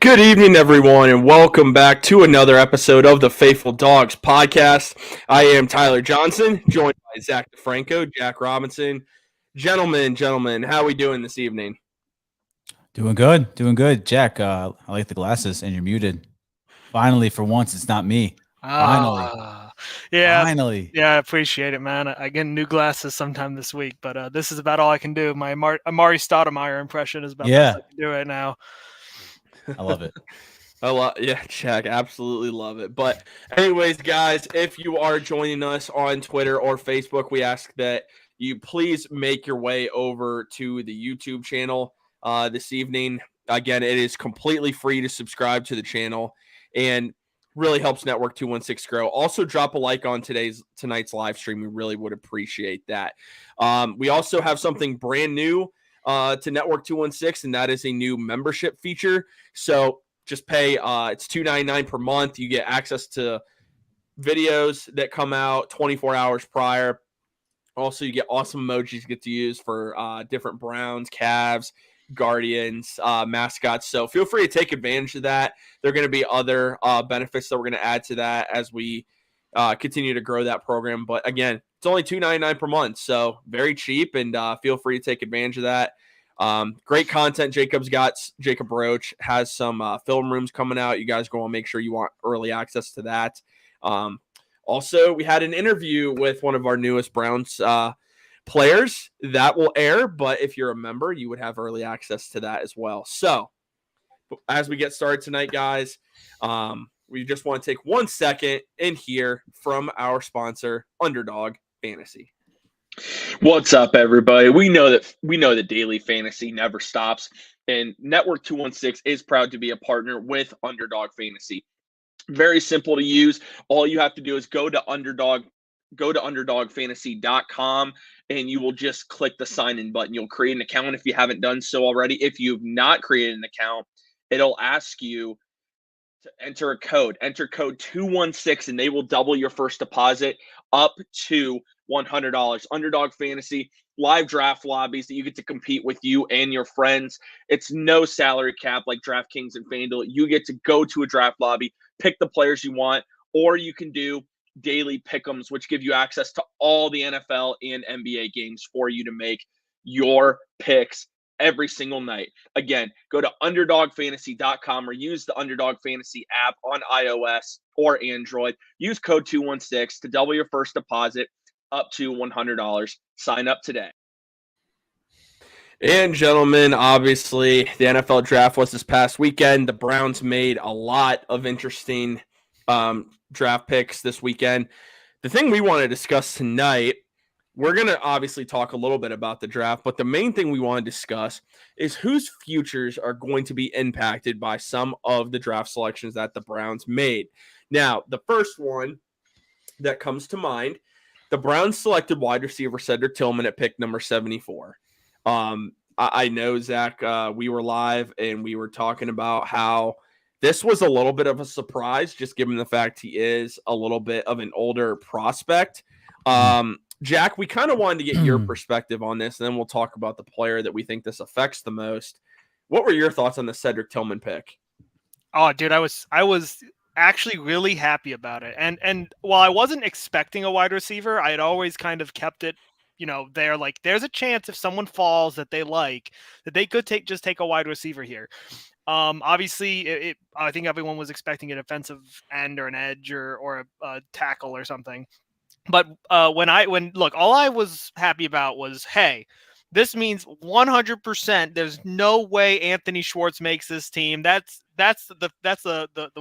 Good evening, everyone, and welcome back to another episode of the Faithful Dogs podcast. I am Tyler Johnson, joined by Zach DeFranco, Jack Robinson. Gentlemen, how are we doing this evening? Doing good. Jack, I like the glasses, and you're muted. Finally, for once, it's not me. Finally, Ah, yeah, finally. yeah, I appreciate it, man. I get new glasses sometime this week, but this is about all I can do. My Amari Stoudemire impression is about the best Yeah, I can do right now. I love it. Yeah, Jack, absolutely love it. But anyways, guys, if you are joining us on Twitter or Facebook, we ask that you please make your way over to the YouTube channel this evening. Again, it is completely free to subscribe to the channel and really helps Network 216 grow. Also, drop a like on tonight's live stream. We really would appreciate that. We also have something brand new to Network 216, and that is a new membership feature. So just pay it's $2.99 per month. You get access to videos that come out 24 hours prior. Also, you get awesome emojis you get to use for different Browns, Cavs, Guardians, mascots. So feel free to take advantage of that. There are going to be other benefits that we're going to add to that as we continue to grow that program. But again, it's only $2.99 per month, so very cheap, and feel free to take advantage of that. Great content. Jacob Roach has some film rooms coming out. You guys go and make sure you want early access to that. Also, we had an interview with one of our newest Browns players that will air, but if you're a member, you would have early access to that as well. So as we get started tonight, guys, we just want to take 1 second and hear from our sponsor, Underdog Fantasy. What's up, everybody? We know that daily fantasy never stops, and Network 216 is proud to be a partner with Underdog Fantasy. Very simple to use. All you have to do is go to underdogfantasy.com, and you will just click the sign in button. You'll create an account if you haven't done so already. If you've not created an account, it'll ask you to enter code 216, and they will double your first deposit up to $100. Underdog Fantasy, live draft lobbies that you get to compete with you and your friends. It's no salary cap like DraftKings and FanDuel. You get to go to a draft lobby, pick the players you want, or you can do daily pick'ems, which give you access to all the NFL and NBA games for you to make your picks every single night. Again, go to underdogfantasy.com or use the Underdog Fantasy app on iOS or Android. Use code 216 to double your first deposit up to $100. Sign up today. And gentlemen, obviously the NFL draft was this past weekend. The Browns made a lot of interesting draft picks this weekend. The thing we want to discuss tonight, we're going to obviously talk a little bit about the draft, but the main thing we want to discuss is whose futures are going to be impacted by some of the draft selections that the Browns made. Now, the first one that comes to mind, the Browns selected wide receiver Cedric Tillman at pick number 74. I know, Zach, we were live and we were talking about how this was a little bit of a surprise, just given the fact he is a little bit of an older prospect. Jack, we kind of wanted to get your perspective on this, and then we'll talk about the player that we think this affects the most. What were your thoughts on the Cedric Tillman pick? Oh, dude, I was actually really happy about it. And while I wasn't expecting a wide receiver, I had always kind of kept it, there. Like, there's a chance if someone falls that they like, that they could take a wide receiver here. Obviously, I think everyone was expecting a defensive end or an edge or a tackle or something. But all I was happy about was, hey, this means 100%. There's no way Anthony Schwartz makes this team. That's the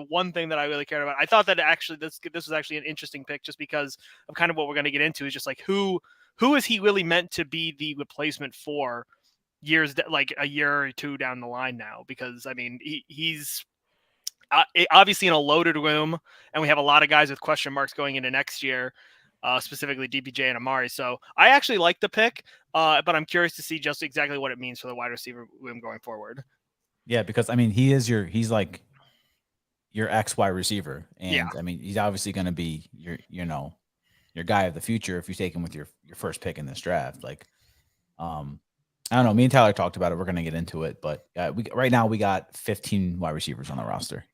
one thing that I really cared about. I thought that actually this was actually an interesting pick, just because of kind of what we're going to get into, is just like who is he really meant to be the replacement for years, like a year or two down the line now? Because I mean, he's obviously in a loaded room, and we have a lot of guys with question marks going into next year. Specifically DPJ and Amari. So I actually like the pick, but I'm curious to see just exactly what it means for the wide receiver room going forward. Yeah, because I mean, he's like your X wide receiver, and Yeah. I mean, he's obviously going to be your guy of the future if you take him with your first pick in this draft. Like, I don't know. Me and Tyler talked about it. We're going to get into it, but right now we got 15 wide receivers on the roster.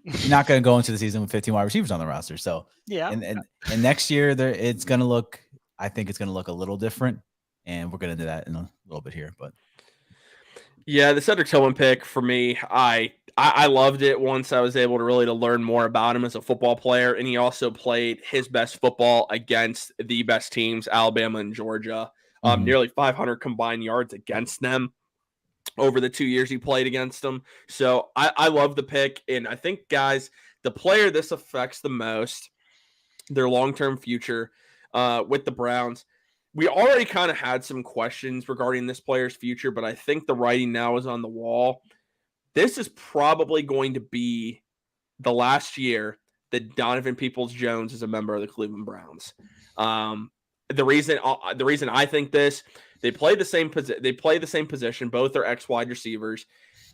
You're not going to go into the season with 15 wide receivers on the roster. So yeah, and next year it's going to look. I think it's going to look a little different, and we're going to do that in a little bit here. But yeah, the Cedric Tillman pick for me, I loved it once I was able to really learn more about him as a football player, and he also played his best football against the best teams, Alabama and Georgia. Nearly 500 combined yards against them over the 2 years he played against them. So I love the pick. And I think, guys, the player this affects the most, their long-term future with the Browns, we already kind of had some questions regarding this player's future, but I think the writing now is on the wall. This is probably going to be the last year that Donovan Peoples-Jones is a member of the Cleveland Browns. The reason I think this, they play the same position. Both are ex-wide receivers.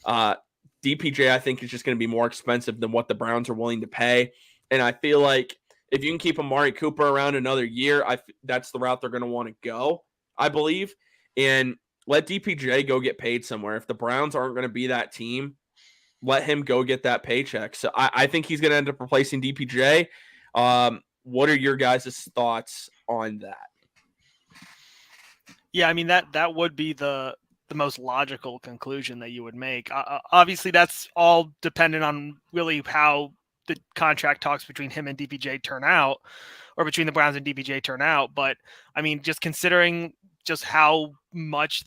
DPJ, I think, is just going to be more expensive than what the Browns are willing to pay. And I feel like if you can keep Amari Cooper around another year, that's the route they're going to want to go, I believe. And let DPJ go get paid somewhere. If the Browns aren't going to be that team, let him go get that paycheck. So I think he's going to end up replacing DPJ. What are your guys' thoughts on that? Yeah, I mean that would be the most logical conclusion that you would make. Obviously, that's all dependent on really how the contract talks between him and DPJ turn out, or between the Browns and DPJ turn out. But I mean, just considering just how much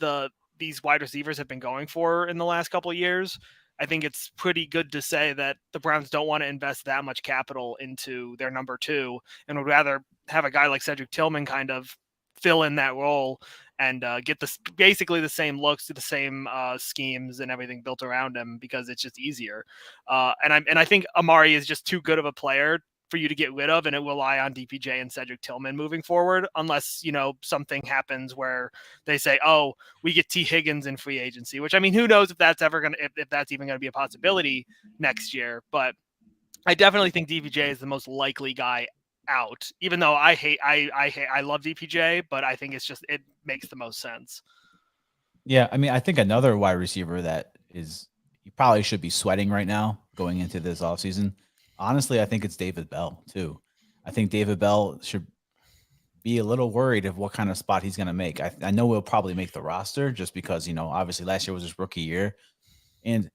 these wide receivers have been going for in the last couple of years, I think it's pretty good to say that the Browns don't want to invest that much capital into their number two and would rather have a guy like Cedric Tillman kind of fill in that role and get basically the same looks, the same schemes and everything built around him, because it's just easier. And I think Amari is just too good of a player for you to get rid of, and it will rely on DPJ and Cedric Tillman moving forward, unless, something happens where they say, oh, we get T Higgins in free agency, which, I mean, who knows if that's ever going to, if that's even going to be a possibility next year. But I definitely think DPJ is the most likely guy out, even though I love DPJ, but I think it makes the most sense. Yeah, I mean, I think another wide receiver that you probably should be sweating right now going into this offseason. Honestly, I think it's David Bell too. I think David Bell should be a little worried of what kind of spot he's going to make. I know he'll probably make the roster just because, obviously last year was his rookie year. And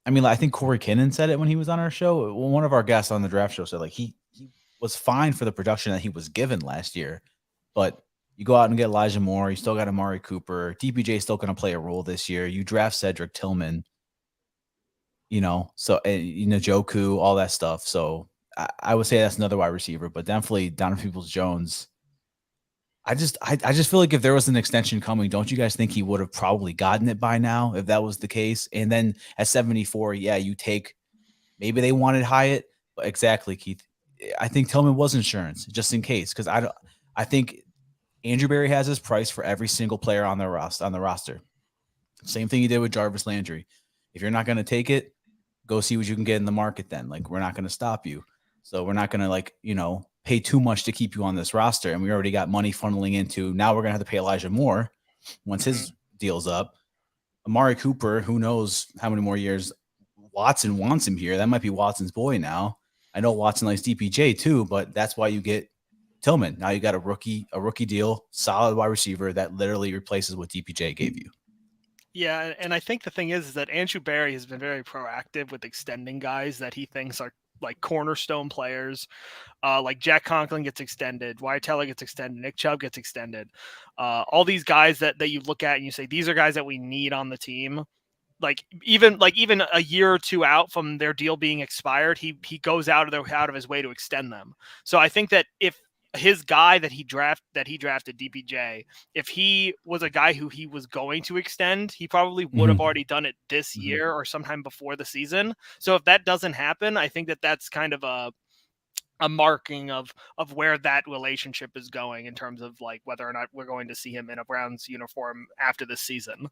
I mean, I think Corey Kinnan said it when he was on our show. One of our guests on the draft show said, like, he was fine for the production that he was given last year, but you go out and get Elijah Moore. You still got Amari Cooper. DPJ is still going to play a role this year. You draft Cedric Tillman, so, Joku, all that stuff. So I would say that's another wide receiver, but definitely Donovan Peoples-Jones. I just feel like if there was an extension coming, don't you guys think he would have probably gotten it by now if that was the case? And then at 74, yeah, you take, maybe they wanted Hyatt, but exactly, Keith. I think Tillman was insurance just in case, because I think Andrew Berry has his price for every single player on the roster. Same thing he did with Jarvis Landry. If you're not going to take it, go see what you can get in the market then. Like, we're not going to stop you. So we're not going to pay too much to keep you on this roster. And we already got money funneling into, now we're going to have to pay Elijah Moore once his deal's up. Amari Cooper, who knows how many more years Watson wants him here. That might be Watson's boy now. I know Watson likes DPJ too, but that's why you get Tillman. Now you got a rookie deal, solid wide receiver that literally replaces what DPJ gave you. Yeah, and I think the thing is that Andrew Berry has been very proactive with extending guys that he thinks are like cornerstone players. Like Jack Conklin gets extended, Wyatt Teller gets extended, Nick Chubb gets extended. All these guys that you look at and you say, these are guys that we need on the team. Like even a year or two out from their deal being expired, he goes out of his way to extend them. So I think that if his guy that he drafted DPJ, if he was a guy who he was going to extend, he probably would have already done it this year or sometime before the season. So if that doesn't happen, I think that that's kind of a marking of where that relationship is going in terms of like whether or not we're going to see him in a Browns uniform after this season.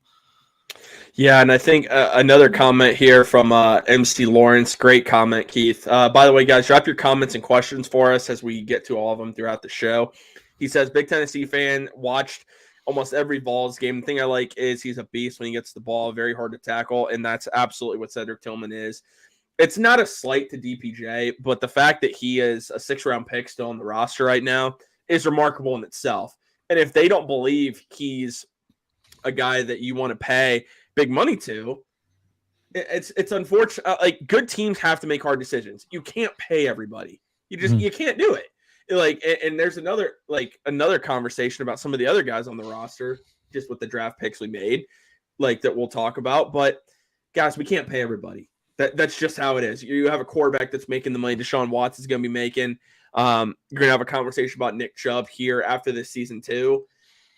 Yeah, and I think another comment here from MC Lawrence. Great comment, Keith. By the way, guys, drop your comments and questions for us as we get to all of them throughout the show. He says, big Tennessee fan, watched almost every Vols game. The thing I like is he's a beast when he gets the ball, very hard to tackle, and that's absolutely what Cedric Tillman is. It's not a slight to DPJ, but the fact that he is a 6th-round pick still on the roster right now is remarkable in itself. And if they don't believe he's a guy that you want to pay big money to, it's unfortunate. Like, good teams have to make hard decisions. You can't pay everybody. You can't do it. Like, and there's another conversation about some of the other guys on the roster, just with the draft picks we made, like, that we'll talk about. But guys, we can't pay everybody. That's just how it is. You have a quarterback that's making the money Deshaun Watson is going to be making. You're going to have a conversation about Nick Chubb here after this season too.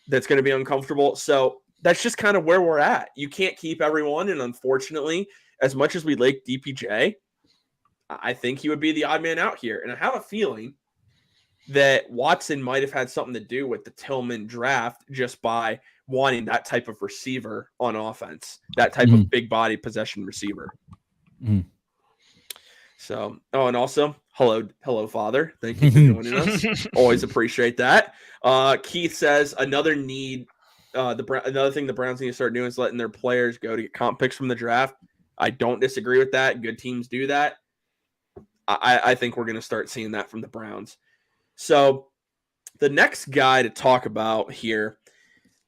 That's going to be uncomfortable. So that's just kind of where we're at. You can't keep everyone. And unfortunately, as much as we like DPJ, I think he would be the odd man out here. And I have a feeling that Watson might have had something to do with the Tillman draft just by wanting that type of receiver on offense, that type of big body possession receiver. So, and also, hello, Father. Thank you for joining us. Always appreciate that. Keith says another need. Another thing the Browns need to start doing is letting their players go to get comp picks from the draft. I don't disagree with that. Good teams do that. I think we're going to start seeing that from the Browns. So, the next guy to talk about here,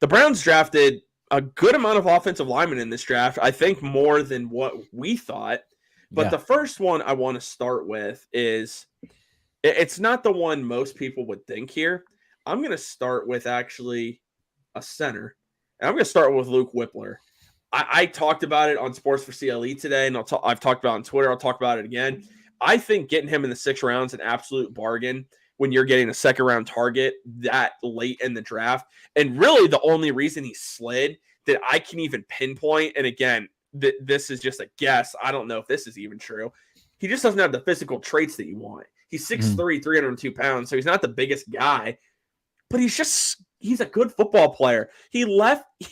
the Browns drafted a good amount of offensive linemen in this draft. I think more than what we thought. But the first one I want to start with is, it's not the one most people would think here. I'm going to start with actually a center. And I'm going to start with Luke Whippler. I talked about it on Sports for CLE today, and I've talked about it on Twitter. I'll talk about it again. I think getting him in the 6th round is an absolute bargain when you're getting a 2nd-round target that late in the draft. And really the only reason he slid that I can even pinpoint, and again, this is just a guess. I don't know if this is even true. He just doesn't have the physical traits that you want. He's 6'3", 302 pounds, so he's not the biggest guy, but he's a good football player. He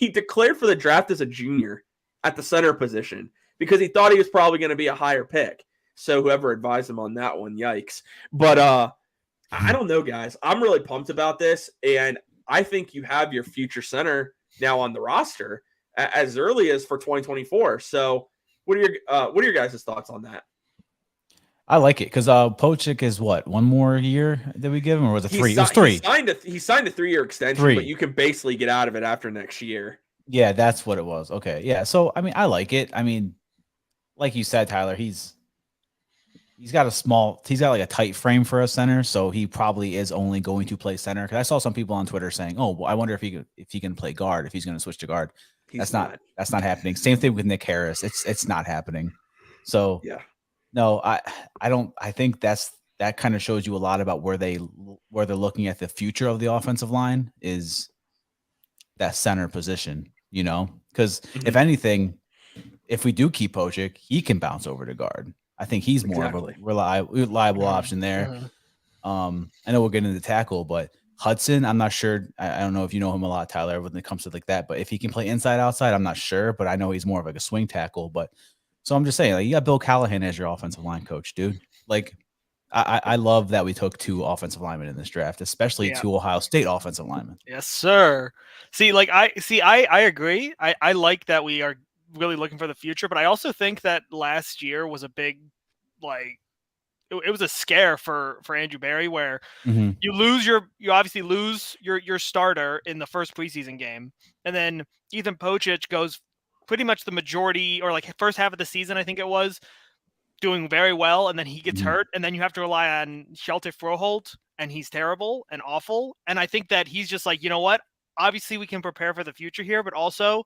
declared for the draft as a junior at the center position because he thought he was probably going to be a higher pick. So whoever advised him on that one, yikes. But I don't know, guys. I'm really pumped about this, and I think you have your future center now on the roster as early as for 2024. So what are your guys' thoughts on that? I like it because Pochik is what, 1 more year that we give him, or was it 3? It was 3. He signed a 3-year extension, but you can basically get out of it after next year. Yeah, that's what it was. Okay, yeah. So I mean, I like it. I mean, like you said, Tyler, he's got like a tight frame for a center, so he probably is only going to play center. Because I saw some people on Twitter saying, "Oh, well, I wonder if he can play guard if he's going to switch to guard." That's not happening. Same thing with Nick Harris. It's not happening. So yeah, no, I don't. I think that kind of shows you a lot about where they're looking at the future of the offensive line is that center position. You know, because if anything, if we do keep Pochik, he can bounce over to guard. I think he's more of a reliable option there. I know we'll get into the tackle, but Hudson, I'm not sure. I don't know if you know him a lot, Tyler, when it comes to like that. But if he can play inside, outside, I'm not sure. But I know he's more of like a swing tackle. But so I'm just saying, like, you got Bill Callahan as your offensive line coach, dude. Like, I love that we took 2 offensive linemen in this draft, especially 2 Ohio State offensive linemen. Yes, sir. I agree. I like that we are really looking for the future, but I also think that last year was a big, like, it was a scare for Andrew Berry where you obviously lose your starter in the first preseason game, and then Ethan Pochich goes pretty much the majority, or like first half of the season, I think it was, doing very well, and then he gets hurt, and then you have to rely on Shelter Froholt, and he's terrible and awful. And I think that he's just like, you know what? Obviously, we can prepare for the future here, but also,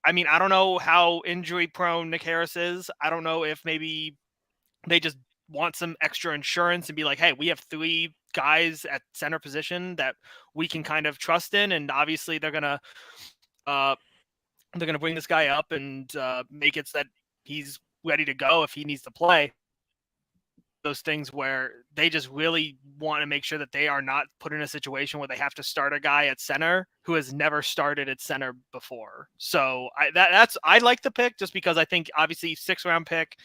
I mean, I don't know how injury prone Nick Harris is. I don't know if maybe they just want some extra insurance and be like, hey, we have 3 guys at center position that we can kind of trust in, and obviously they're gonna bring this guy up and make it so that he's ready to go if he needs to play. Those things where they just really want to make sure that they are not put in a situation where they have to start a guy at center who has never started at center before. So I like the pick just because I think obviously 6th-round pick,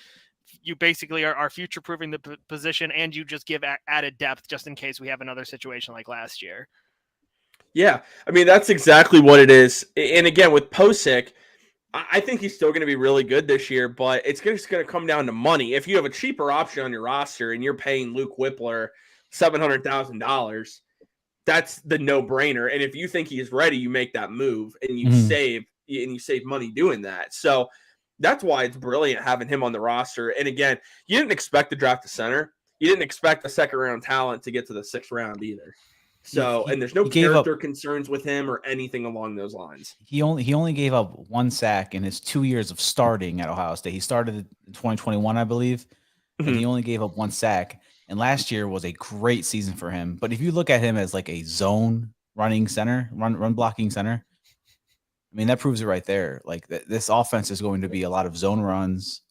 you basically are future proofing the position, and you just give added depth just in case we have another situation like last year. Yeah, I mean, that's exactly what it is. And again, with Posick, I think he's still going to be really good this year, but it's just going to come down to money. If you have a cheaper option on your roster and you're paying Luke Whippler $700,000, that's the no-brainer. And if you think he's ready, you make that move and you save money doing that. So that's why it's brilliant having him on the roster. And again, you didn't expect to draft a center. You didn't expect a second-round talent to get to the 6th round either. So, and there's no character concerns with him or anything along those lines. He only gave up 1 sack in his 2 years of starting at Ohio State. He started in 2021, I believe, and he only gave up 1 sack. And last year was a great season for him. But if you look at him as like a zone running center, run blocking center, I mean, that proves it right there. Like this offense is going to be a lot of zone runs,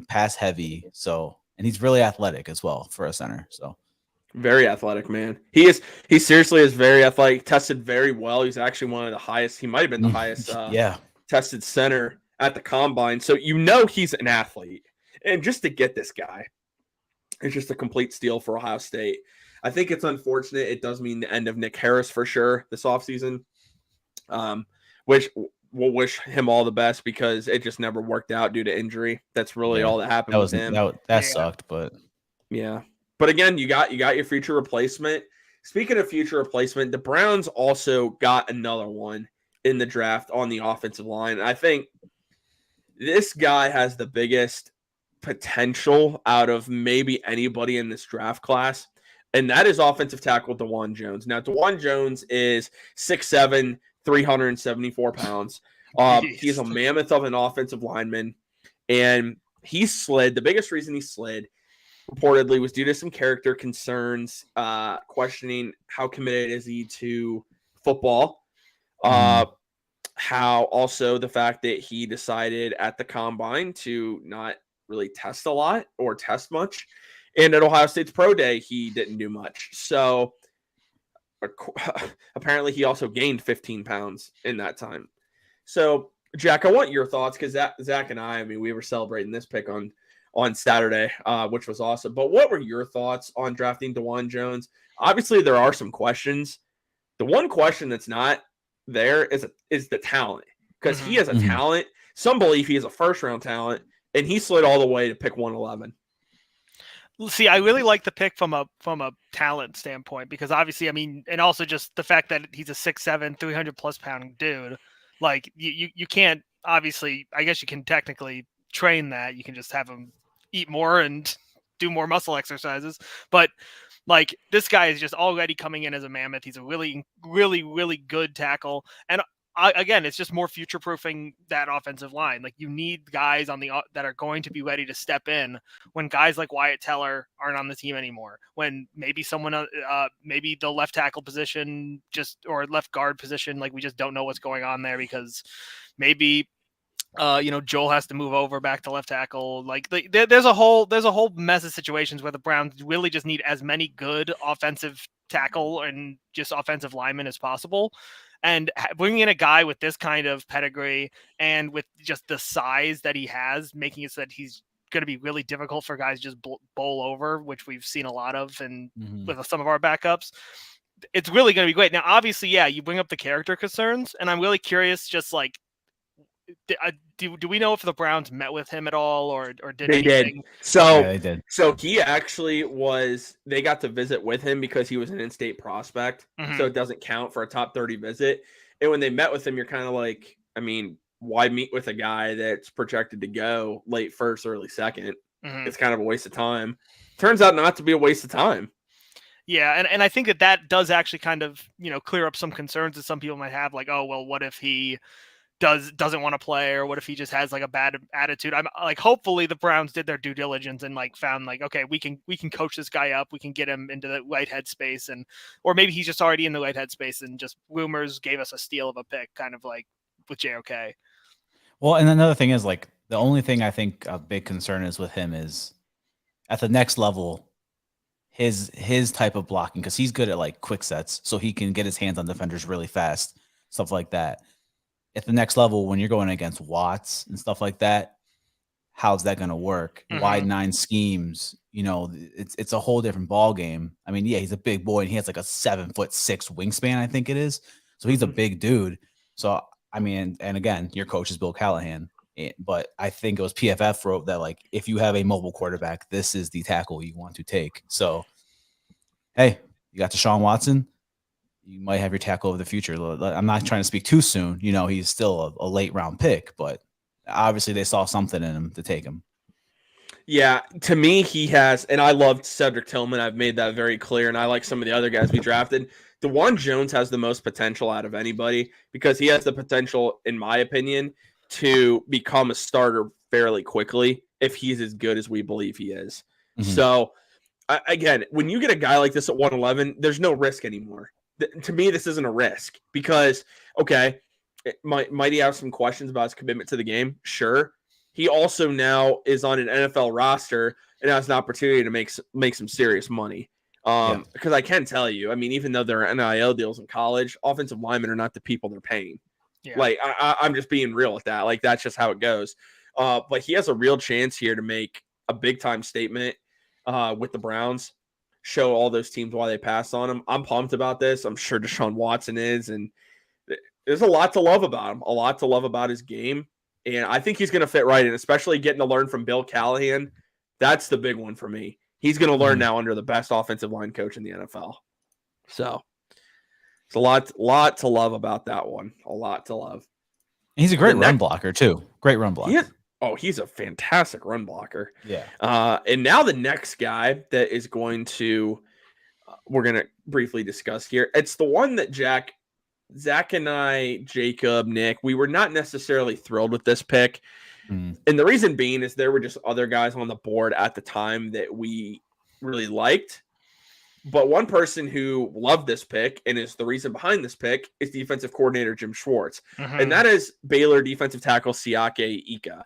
pass heavy. So, and he's really athletic as well for a center. So. Very athletic, man. He seriously is very athletic, tested very well. He's actually one of the highest. He might have been the highest tested center at the combine. So he's an athlete. And just to get this guy, it's just a complete steal for Ohio State. I think it's unfortunate. It does mean the end of Nick Harris for sure this offseason. Which we'll wish him all the best because it just never worked out due to injury. That's really all that happened with him. That sucked, but yeah. But again, you got your future replacement. Speaking of future replacement, the Browns also got another one in the draft on the offensive line. I think this guy has the biggest potential out of maybe anybody in this draft class, and that is offensive tackle DeJuan Jones. Now, DeJuan Jones is 6'7", 374 pounds. He's a mammoth of an offensive lineman, and he slid. The biggest reason he slid reportedly was due to some character concerns, questioning how committed is he to football. How also the fact that he decided at the combine to not really test a lot or test much. And at Ohio State's pro day, he didn't do much. So apparently he also gained 15 pounds in that time. So Jack, I want your thoughts because Zach and I mean, we were celebrating this pick on Saturday, which was awesome. But what were your thoughts on drafting DeJuan Jones? Obviously, there are some questions. The one question that's not there is the talent because he has a talent. Some believe he is a first-round talent, and he slid all the way to pick 111. See, I really like the pick from a talent standpoint because obviously, I mean, and also just the fact that he's a 6'7", 300-plus pound dude. Like, you can't, obviously, I guess you can technically train that. You can just have him eat more and do more muscle exercises. But, like, this guy is just already coming in as a mammoth. He's a really, really, really good tackle. And again, it's just more future-proofing that offensive line. Like, you need guys that are going to be ready to step in when guys like Wyatt Teller aren't on the team anymore. When maybe someone, maybe the left tackle position or left guard position, like we just don't know what's going on there because maybe Joel has to move over back to left tackle. Like there's a whole mess of situations where the Browns really just need as many good offensive tackle and just offensive linemen as possible. And bringing in a guy with this kind of pedigree and with just the size that he has, making it so that he's going to be really difficult for guys just bowl over, which we've seen a lot of and with some of our backups. It's really going to be great. Now, obviously, yeah, you bring up the character concerns, and I'm really curious, just like, do we know if the Browns met with him at all or did they anything? did. So they did. So he actually they got to visit with him because he was an in-state prospect. So it doesn't count for a top 30 visit. And when they met with him, you're kind of like, I mean, why meet with a guy that's projected to go late first, early second? It's kind of a waste of time. Turns out not to be a waste of time. Yeah, and I think that does actually kind of, clear up some concerns that some people might have, like, oh, well, what if he doesn't want to play, or what if he just has like a bad attitude? I'm like, hopefully the Browns did their due diligence and like found like, okay, we can coach this guy up, we can get him into the right headspace, or maybe he's just already in the right headspace and just rumors gave us a steal of a pick, kind of like with JOK. Well, and another thing is like the only thing I think a big concern is with him is at the next level, his type of blocking, because he's good at like quick sets, so he can get his hands on defenders really fast, stuff like that. At the next level, when you're going against Watts and stuff like that, how's that going to work? Wide 9 schemes, it's a whole different ball game. I mean, yeah, he's a big boy and he has like a 7'6" wingspan, I think it is. So he's a big dude. So, I mean, and again, your coach is Bill Callahan. But I think it was PFF wrote that, like, if you have a mobile quarterback, this is the tackle you want to take. So, hey, you got Deshaun Watson. You might have your tackle of the future. I'm not trying to speak too soon. You know, he's still a late round pick, but obviously they saw something in him to take him. Yeah, to me, he has, and I loved Cedric Tillman. I've made that very clear, and I like some of the other guys we drafted. DeJuan Jones has the most potential out of anybody because he has the potential, in my opinion, to become a starter fairly quickly if he's as good as we believe he is. Mm-hmm. So, again, when you get a guy like this at 111, there's no risk anymore. To me, this isn't a risk because, okay, might he have some questions about his commitment to the game? Sure. He also now is on an NFL roster and has an opportunity to make some serious money. Because I can tell you, I mean, even though there are NIL deals in college, offensive linemen are not the people they're paying. Yeah. Like, I'm just being real with that. Like, that's just how it goes. But he has a real chance here to make a big-time statement with the Browns, show all those teams why they passed on him. I'm pumped about this. I'm sure Deshaun Watson is. And there's a lot to love about him, a lot to love about his game. And I think he's going to fit right in, especially getting to learn from Bill Callahan. That's the big one for me. He's going to learn now under the best offensive line coach in the NFL. So it's a lot to love about that one. A lot to love. He's a great run blocker too. Great run blocker. He's a fantastic run blocker. Yeah. And now the next guy that is going to we're going to briefly discuss here. It's the one that Zach and I, Jacob, Nick, we were not necessarily thrilled with this pick. And the reason being is there were just other guys on the board at the time that we really liked. But one person who loved this pick and is the reason behind this pick is defensive coordinator Jim Schwartz. Mm-hmm. And that is Baylor defensive tackle Siaki Ika.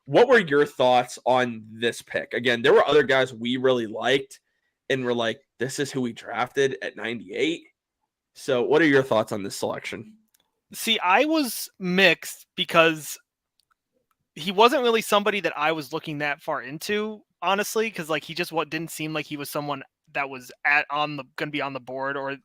What were your thoughts on this pick? Again, there were other guys we really liked and were like, this is who we drafted at 98. So what are your thoughts on this selection? See, I was mixed because he wasn't really somebody that I was looking that far into, honestly, because like he just didn't seem like he was someone that was going to be on the board, or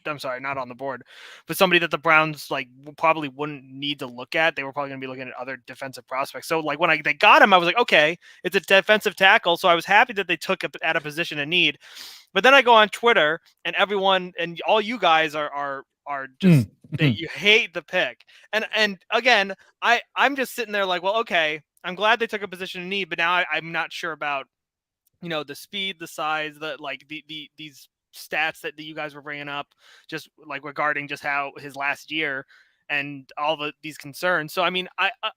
I'm sorry, not on the board, but somebody that the Browns like probably wouldn't need to look at. They were probably going to be looking at other defensive prospects. So like when they got him, I was like, okay, it's a defensive tackle. So I was happy that they took it at a position of need. But then I go on Twitter and everyone and all you guys are just you hate the pick. And again, I'm just sitting there like, well, okay, I'm glad they took a position of need, but now I'm not sure about, you know, the speed, the size, these stats that you guys were bringing up, just like regarding just how his last year and all these concerns. So I mean,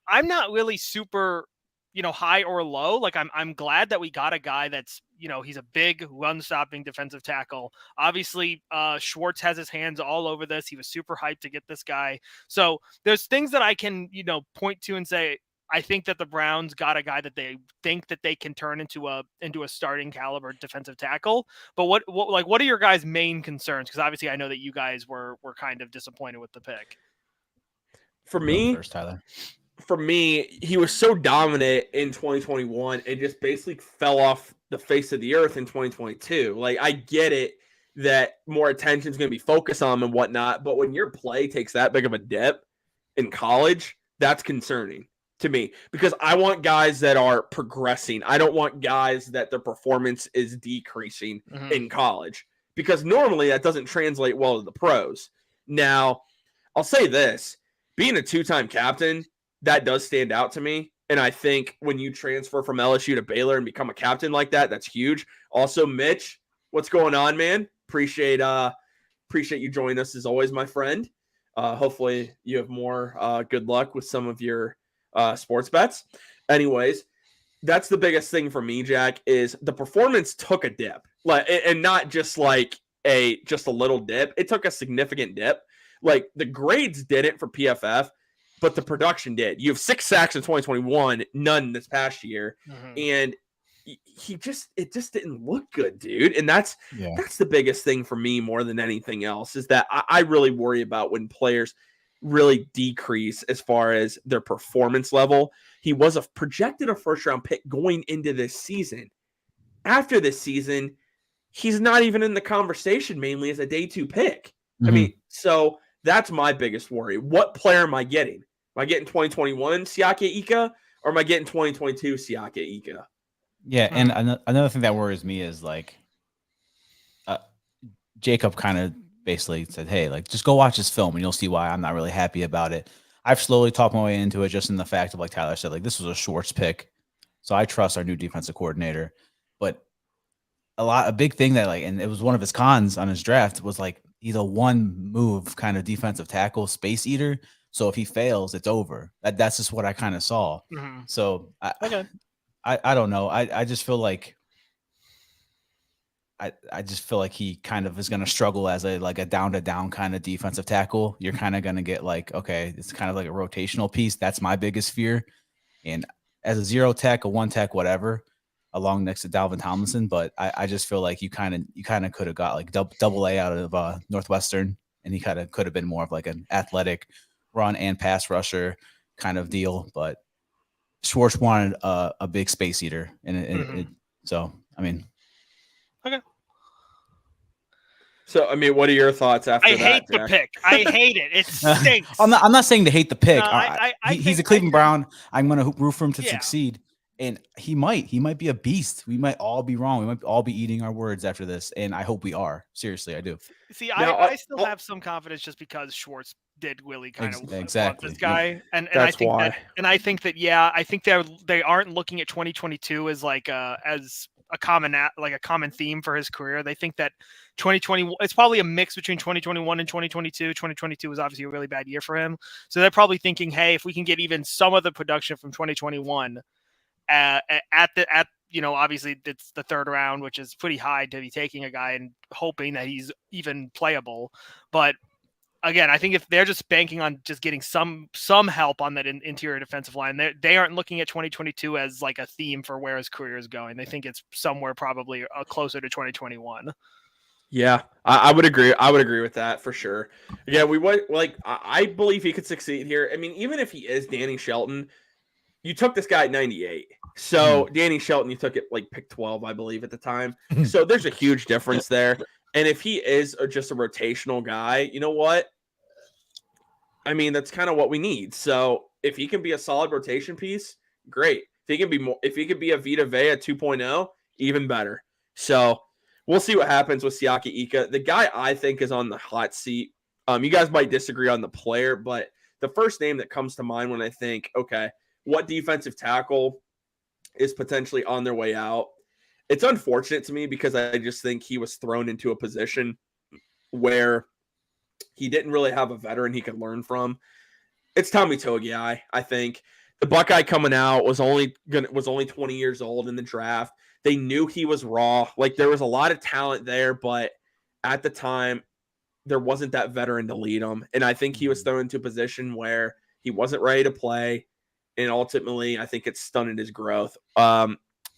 I'm not really super, you know, high or low. Like I'm glad that we got a guy that's, you know, he's a big run-stopping defensive tackle. Obviously, Schwartz has his hands all over this. He was super hyped to get this guy. So there's things that I can, you know, point to and say, I think that the Browns got a guy that they think that they can turn into a starting caliber defensive tackle. But what are your guys' main concerns? Because obviously I know that you guys were kind of disappointed with the pick. For me, first, Tyler. For me, he was so dominant in 2021, it just basically fell off the face of the earth in 2022. Like, I get it that more attention is going to be focused on him and whatnot, but when your play takes that big of a dip in college, that's concerning to me, because I want guys that are progressing. I don't want guys that their performance is decreasing in college, because normally that doesn't translate well to the pros. Now, I'll say this, being a two-time captain, that does stand out to me. And I think when you transfer from LSU to Baylor and become a captain like that, that's huge. Also, Mitch, what's going on, man? Appreciate you joining us as always, my friend. Hopefully you have more good luck with some of your sports bets. Anyways, that's the biggest thing for me, Jack, is the performance took a dip, and not just like just a little dip. It took a significant dip. Like, the grades didn't for PFF, but the production did. You have 6 sacks in 2021, none this past year, and it just didn't look good, dude. And that's the biggest thing for me more than anything else, is that I really worry about when players really decrease as far as their performance level. He was projected a first-round pick going into this season. After this season, he's not even in the conversation mainly as a day 2 pick. I mean, so That's my biggest worry. What player am I getting? Am I getting 2021 Siaki Ika or am I getting 2022 Siaki Ika? Yeah, and another thing that worries me is like Jacob kind of basically said, hey, like just go watch this film and you'll see why I'm not really happy about it. I've slowly talked my way into it just in the fact of, like Tyler said, like this was a Schwartz pick. So I trust our new defensive coordinator. But a big thing that like, and it was one of his cons on his draft was like he's a one move kind of defensive tackle space eater. So if he fails, it's over. That's just what I kind of saw. Mm-hmm. So I don't know. I just feel like I just feel like he kind of is going to struggle as a down to down kind of defensive tackle. You're kind of going to get like, okay, it's kind of like a rotational piece. That's my biggest fear. And as a 0 tech, a 1 tech, whatever, along next to Dalvin Tomlinson. But I just feel like you kind of could have got like double A out of Northwestern, and he kind of could have been more of like an athletic run and pass rusher kind of deal. But Schwartz wanted a big space eater, and so I mean. Okay. So, I mean, what are your thoughts after that? I hate the Jack? pick. I hate it. It stinks. I'm not saying to hate the pick. No, He's a Cleveland Brown. I'm going to root for him to succeed. And he might be a beast. We might all be wrong. We might all be eating our words after this. And I hope we are. Seriously, I do. See, now, I still have some confidence just because Schwartz did really kind of want this guy. And I think why. I think they aren't looking at 2022 as like as a common theme for his career. They think that 2020, it's probably a mix between 2021 and 2022. 2022 was obviously a really bad year for him. So they're probably thinking, hey, if we can get even some of the production from 2021 obviously it's the third round, which is pretty high to be taking a guy and hoping that he's even playable. But again, I think if they're just banking on just getting some help on that interior defensive line, they aren't looking at 2022 as like a theme for where his career is going. They think it's somewhere probably closer to 2021. Yeah, I would agree. I would agree with that for sure. Yeah, I believe he could succeed here. I mean, even if he is Danny Shelton, you took this guy at 98. So Danny Shelton, you took it like pick 12, I believe, at the time. So there's a huge difference there. And if he is just a rotational guy, you know what? I mean, that's kind of what we need. So if he can be a solid rotation piece, great. If he could be a Vita Vea 2.0, even better. So we'll see what happens with Siaki Ika. The guy I think is on the hot seat. You guys might disagree on the player, but the first name that comes to mind when I think, okay, what defensive tackle is potentially on their way out? It's unfortunate to me because I just think he was thrown into a position where he didn't really have a veteran he could learn from. It's Tommy Togiai. I think the Buckeye coming out was only 20 years old in the draft. They knew he was raw. Like there was a lot of talent there, but at the time there wasn't that veteran to lead him. And I think he was thrown into a position where he wasn't ready to play. And ultimately, I think it's stunted his growth.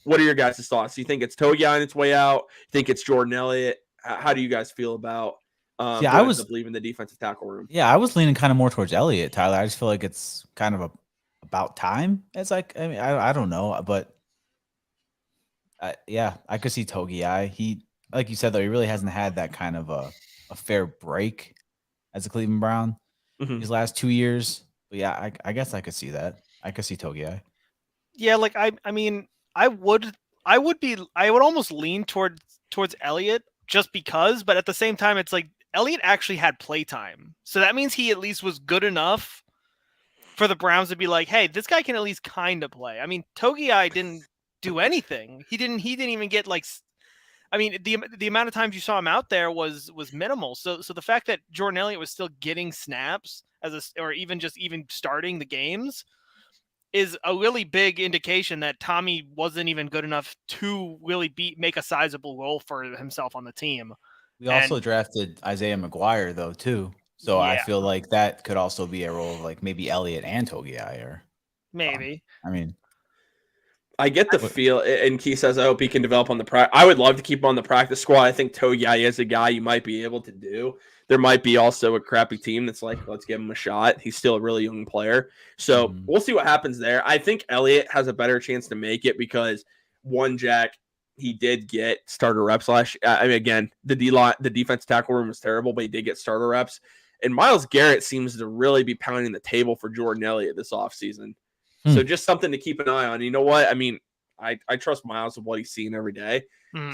What are your guys' thoughts? Do you think it's Togiai on its way out? You think it's Jordan Elliott? How do you guys feel about I was leaving the defensive tackle room? Yeah, I was leaning kind of more towards Elliott, Tyler. I just feel like it's kind of about time. It's like, I mean, I don't know, but I could see Togiai. He, like you said, though, he really hasn't had that kind of a fair break as a Cleveland Brown these last 2 years. But yeah, I guess I could see that. I could see Togiai. Yeah, like I mean, I would almost lean towards Elliott just because, but at the same time, it's like Elliott actually had playtime, so that means he at least was good enough for the Browns to be like, hey, this guy can at least kind of play. I mean, Togiai didn't do anything. He didn't even get like. I mean, the amount of times you saw him out there was minimal. So the fact that Jordan Elliott was still getting snaps or even starting the games is a really big indication that Tommy wasn't even good enough to really make a sizable role for himself on the team. We also drafted Isaiah McGuire though too. So yeah. I feel like that could also be a role of like maybe Elliott and Togiai or maybe. I mean, I get the feel, and Key says, I hope he can develop on the practice. I would love to keep him on the practice squad. I think Togiai is a guy you might be able to do. There might be also a crappy team that's like, let's give him a shot. He's still a really young player. So we'll see what happens there. I think Elliott has a better chance to make it because Jack, he did get starter reps I mean, again, the defense tackle room was terrible, but he did get starter reps. And Myles Garrett seems to really be pounding the table for Jordan Elliott this offseason. So just something to keep an eye on. You know what? I mean, I trust Myles with what he's seeing every day.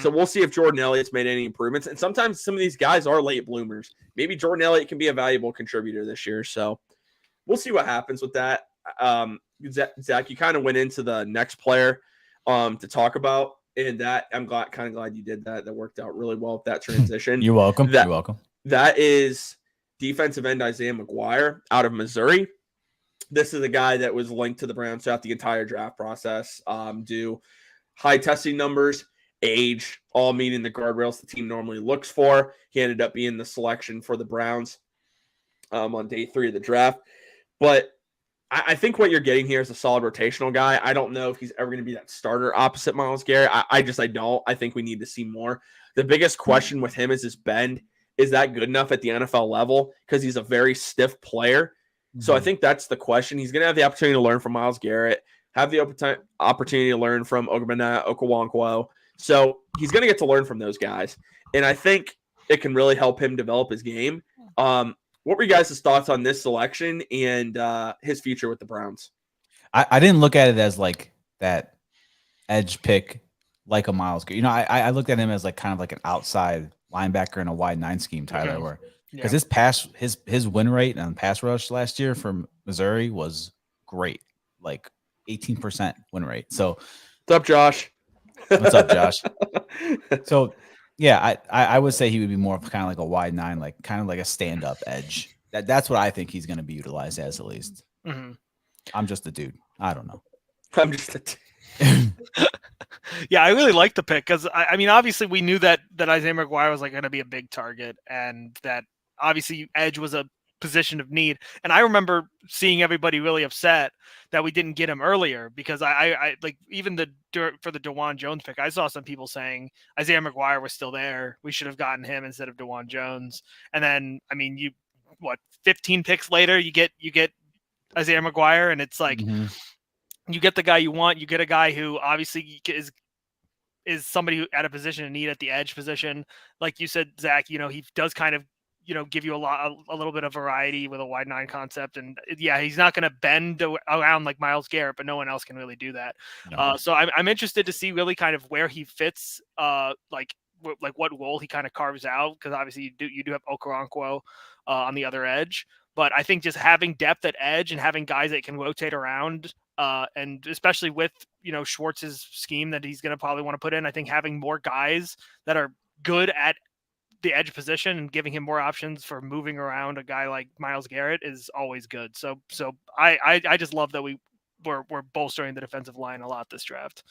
So we'll see if Jordan Elliott's made any improvements. And sometimes some of these guys are late bloomers. Maybe Jordan Elliott can be a valuable contributor this year. So we'll see what happens with that. Zach, you kind of went into the next player to talk about. And that I'm kind of glad you did that. That worked out really well with that transition. You're welcome. You're welcome. That is defensive end Isaiah McGuire out of Missouri. This is a guy that was linked to the Browns throughout the entire draft process. Do high testing numbers, age, all meeting the guardrails the team normally looks for. He ended up being the selection for the Browns on day 3 of the draft. But I think what you're getting here is a solid rotational guy. I don't know if he's ever going to be that starter opposite Myles Garrett. I don't. I think we need to see more. The biggest question with him is his bend. Is that good enough at the NFL level? Because he's a very stiff player. So I think that's the question. He's going to have the opportunity to learn from Myles Garrett, have the opportunity to learn from Ogbonna Okoronkwo. So he's going to get to learn from those guys. And I think it can really help him develop his game. What were you guys' thoughts on this selection and his future with the Browns? I didn't look at it as like that edge pick like a Myles Garrett. You know, I looked at him as like kind of like an outside linebacker in a wide 9 scheme, Tyler, where because his win rate on pass rush last year from Missouri was great, like 18% win rate. So what's up, Josh? What's up, Josh? So yeah, I would say he would be more of kind of like a wide 9, like kind of like a stand-up edge. That's what I think he's going to be utilized as, at least. I'm just a dude. I don't know. I'm just a dude. Yeah, I really like the pick because I mean, obviously we knew that Isaiah McGuire was like going to be a big target, and that obviously edge was a position of need. And I remember seeing everybody really upset that we didn't get him earlier because I like even for the DeJuan Jones pick, I saw some people saying Isaiah McGuire was still there. We should have gotten him instead of DeJuan Jones. And then, I mean, 15 picks later, you get Isaiah McGuire, and it's like, you get the guy you want. You get a guy who obviously is somebody who at a position of need at the edge position. Like you said, Zach, you know, he does kind of, you know, give you a little bit of variety with a wide 9 concept. And yeah, he's not going to bend around like Myles Garrett, but no one else can really do that. No. So I'm interested to see really kind of where he fits, like what role he kind of carves out. Cause obviously you do have Okoronkwo on the other edge, but I think just having depth at edge and having guys that can rotate around, and especially with, you know, Schwartz's scheme that he's going to probably want to put in, I think having more guys that are good at the edge position and giving him more options for moving around a guy like Myles Garrett is always good. So I just love that we're bolstering the defensive line a lot this draft.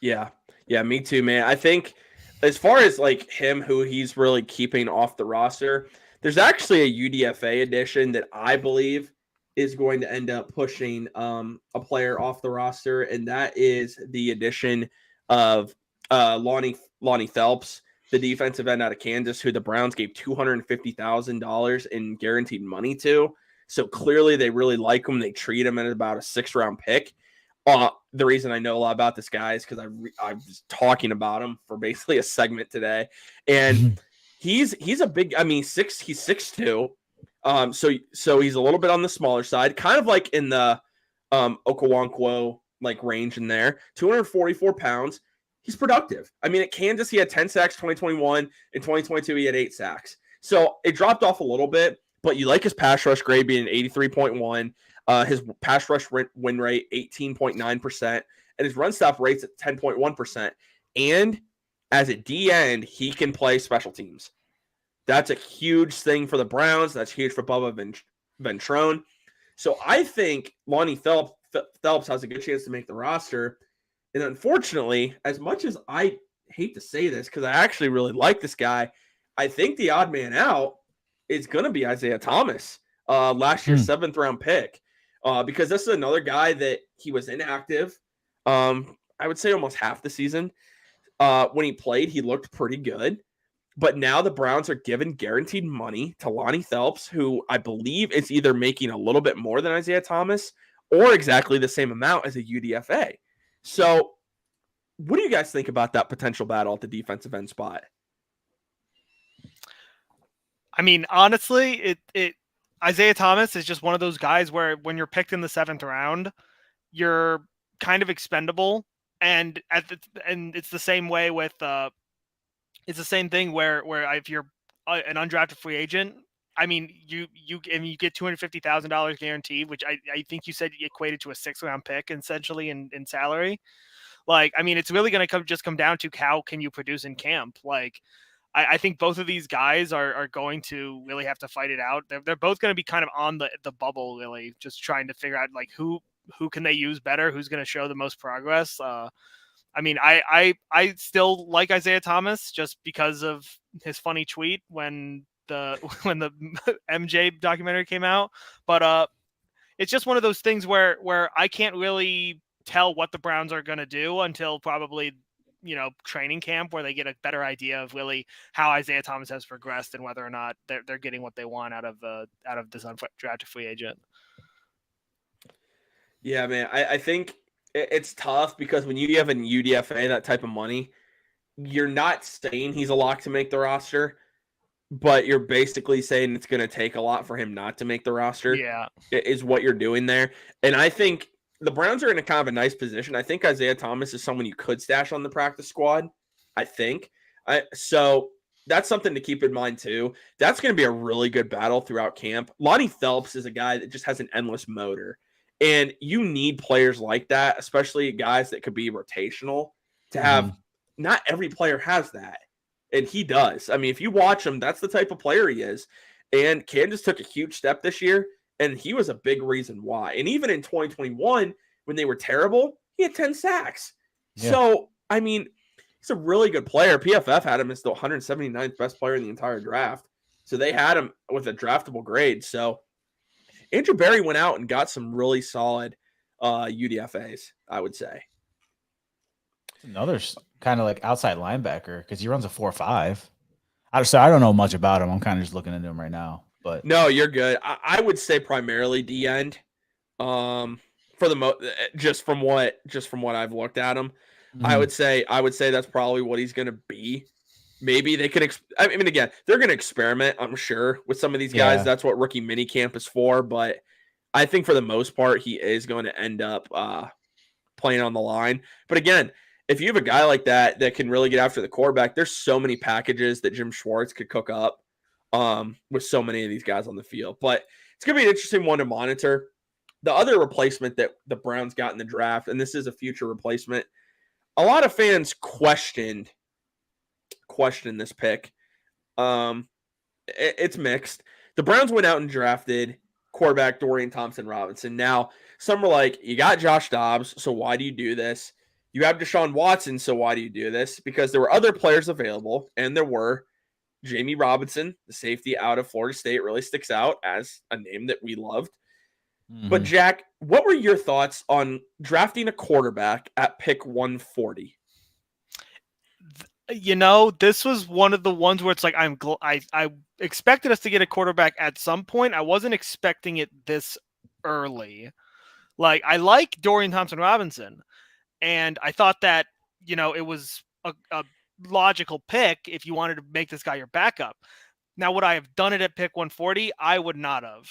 Yeah, me too, man. I think as far as like him, who he's really keeping off the roster, there's actually a UDFA edition that I believe is going to end up pushing a player off the roster, and that is the addition of Lonnie Phelps, the defensive end out of Kansas, who the Browns gave $250,000 in guaranteed money to. So clearly they really like him. They treat him at about a 6th-round pick. The reason I know a lot about this guy is because I was talking about him for basically a segment today, and he's a big. I mean, he's 6'2". So he's a little bit on the smaller side, kind of like in the Okoronkwo like range in there. 244 pounds. He's productive. I mean, at Kansas, he had 10 sacks 2021. In 2022, he had 8 sacks. So it dropped off a little bit, but you like his pass rush grade being 83.1. His pass rush win rate, 18.9%. And his run stop rate's at 10.1%. And as a D end, he can play special teams. That's a huge thing for the Browns. That's huge for Bubba Ventrone. So I think Lonnie Phelps has a good chance to make the roster. And unfortunately, as much as I hate to say this, because I actually really like this guy, I think the odd man out is going to be Isaiah Thomas, last year's 7th-round pick, because this is another guy that he was inactive. I would say almost half the season. When he played, he looked pretty good. But now the Browns are giving guaranteed money to Lonnie Phelps, who I believe is either making a little bit more than Isaiah Thomas or exactly the same amount as a UDFA. So what do you guys think about that potential battle at the defensive end spot? I mean, honestly, Isaiah Thomas is just one of those guys where when you're picked in the 7th round, you're kind of expendable, and and it's the same way with it's the same thing where if you're an undrafted free agent, I mean, you get $250,000 guaranteed, which I think you said equated to a 6th round pick essentially in salary. Like, I mean, it's really going to come down to how can you produce in camp. Like, I think both of these guys are going to really have to fight it out. They're both going to be kind of on the bubble, really, just trying to figure out like who can they use better, who's going to show the most progress. I mean, I still like Isaiah Thomas just because of his funny tweet when the MJ documentary came out, but it's just one of those things where I can't really tell what the Browns are going to do until probably training camp, where they get a better idea of really how Isaiah Thomas has progressed and whether or not they're getting what they want out of this undrafted free agent. Yeah, man, I think it's tough because when you have a UDFA that type of money, you're not saying he's a lock to make the roster, but you're basically saying it's going to take a lot for him not to make the roster. Yeah, is what you're doing there. And I think the Browns are in a kind of a nice position. I think Isaiah Thomas is someone you could stash on the practice squad, I think. So that's something to keep in mind too. That's going to be a really good battle throughout camp. Lonnie Phelps is a guy that just has an endless motor. And you need players like that, especially guys that could be rotational, to have. Not every player has that. And he does. I mean, if you watch him, that's the type of player he is. And Kansas took a huge step this year, and he was a big reason why. And even in 2021, when they were terrible, he had 10 sacks. Yeah. So, I mean, he's a really good player. PFF had him as the 179th best player in the entire draft. So they had him with a draftable grade. So Andrew Berry went out and got some really solid UDFAs, I would say. Another kind of like outside linebacker because he runs a 4.5. I don't know much about him. I'm kind of just looking into him right now. But no, you're good. I would say primarily D end. For the just from what I've looked at him, I would say that's probably what he's going to be. Maybe they can. I mean, again, they're going to experiment, I'm sure, with some of these guys. Yeah. That's what rookie mini camp is for. But I think for the most part, he is going to end up playing on the line. But again, if you have a guy like that can really get after the quarterback, there's so many packages that Jim Schwartz could cook up with so many of these guys on the field. But it's going to be an interesting one to monitor. The other replacement that the Browns got in the draft, and this is a future replacement, a lot of fans questioned this pick. It's mixed. The Browns went out and drafted quarterback Dorian Thompson-Robinson. Now, some were like, you got Josh Dobbs, so why do you do this? You have Deshaun Watson, so why do you do this? Because there were other players available, and there were. Jamie Robinson, the safety out of Florida State, really sticks out as a name that we loved. But, Jack, what were your thoughts on drafting a quarterback at pick 140? This was one of the ones where it's like I expected us to get a quarterback at some point. I wasn't expecting it this early. Like, I like Dorian Thompson-Robinson. And I thought that, it was a logical pick if you wanted to make this guy your backup. Now, would I have done it at pick 140? I would not have.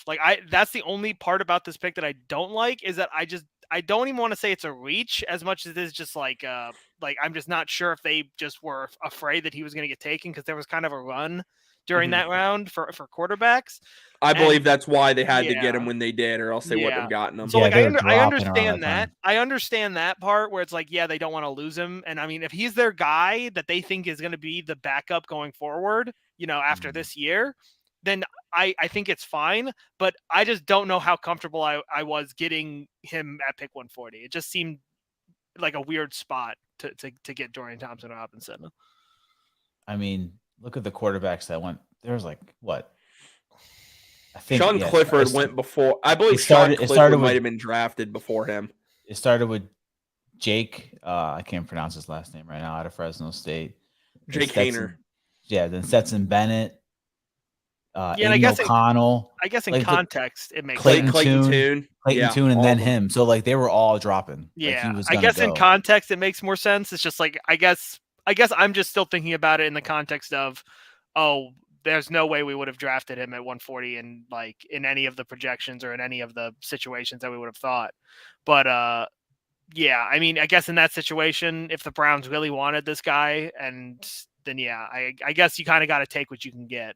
That's the only part about this pick that I don't like, is that I don't even want to say it's a reach as much as it is just like I'm just not sure if they just were afraid that he was going to get taken because there was kind of a run during that round for quarterbacks. I believe that's why they had to get him when they did, or else they wouldn't have gotten him. So I understand that. I understand that part where it's like, yeah, they don't want to lose him. And I mean, if he's their guy that they think is going to be the backup going forward, after this year, then I think it's fine. But I just don't know how comfortable I was getting him at pick 140. It just seemed like a weird spot to get Dorian Thompson-Robinson. I mean, look at the quarterbacks that went. There was what? I think Sean Clifford went before. I believe Sean Clifford might have been drafted before him. It started with Jake. I can't pronounce his last name right now. Out of Fresno State. Jake Haener. Yeah, then Stetson Bennett. And I guess O'Connell. I guess in context it makes Clayton sense. Clayton Tune, and then him. So they were all dropping. Yeah, I guess in context it makes more sense. It's just I guess I'm just still thinking about it in the context of, there's no way we would have drafted him at 140 in like in any of the projections or in any of the situations that we would have thought. But yeah, I mean, I guess in that situation, if the Browns really wanted this guy, and then yeah, I guess you kind of got to take what you can get.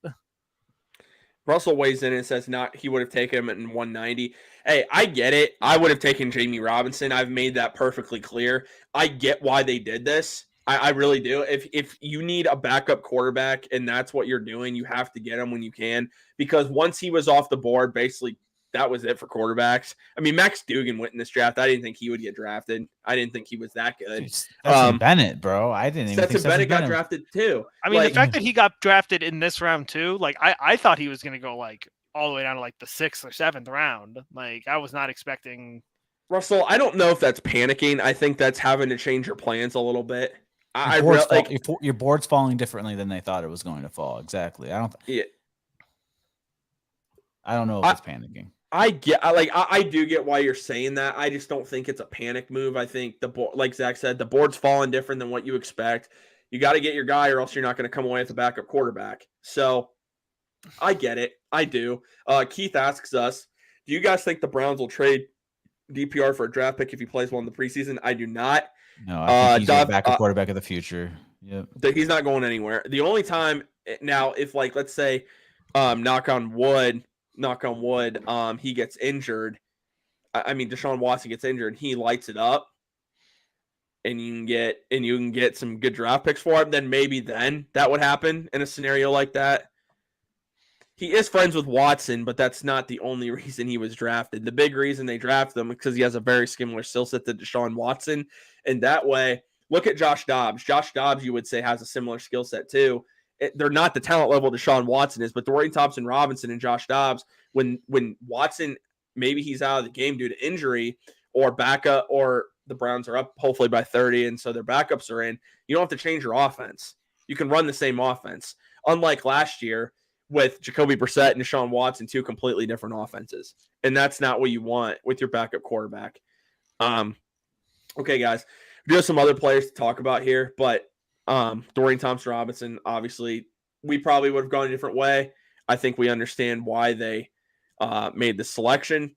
Russell weighs in and says he would have taken him at 190. Hey, I get it. I would have taken Jamie Robinson. I've made that perfectly clear. I get why they did this. I really do. If you need a backup quarterback and that's what you're doing, you have to get him when you can, because once he was off the board, basically that was it for quarterbacks. I mean, Max Duggan went in this draft. I didn't think he would get drafted. I didn't think he was that good. Dude, Stetson Bennett, bro. I didn't even think Stetson Bennett got drafted too. I mean, the fact that he got drafted in this round too, like I thought he was going to go like all the way down to like the 6th or 7th round. Like I was not expecting. Russell, I don't know if that's panicking. I think that's having to change your plans a little bit. Your board's falling differently than they thought it was going to fall. Exactly. I don't know if it's panicking. I do get why you're saying that. I just don't think it's a panic move. I think the board, like Zach said, the board's falling different than what you expect. You got to get your guy, or else you're not going to come away with a backup quarterback. So I get it. I do. Keith asks us, do you guys think the Browns will trade DPR for a draft pick if he plays well in the preseason? I do not. No, I think he's a backup quarterback of the future. Yep. He's not going anywhere. The only time now, if like, let's say, knock on wood, he gets injured. I mean, Deshaun Watson gets injured, he lights it up, and you can get some good draft picks for him. Then maybe that would happen in a scenario like that. He is friends with Watson, but that's not the only reason he was drafted. The big reason they drafted him is because he has a very similar skill set to Deshaun Watson. And that way, look at Josh Dobbs. Josh Dobbs, you would say, has a similar skill set too. They're not the talent level Deshaun Watson is, but Dorian Thompson-Robinson and Josh Dobbs, when Watson, maybe he's out of the game due to injury or backup, or the Browns are up hopefully by 30, and so their backups are in, you don't have to change your offense. You can run the same offense. Unlike last year, with Jacoby Brissett and Deshaun Watson, 2 completely different offenses. And that's not what you want with your backup quarterback. Okay, guys. We do have some other players to talk about here, but Dorian Thompson-Robinson, obviously, we probably would have gone a different way. I think we understand why they made the selection.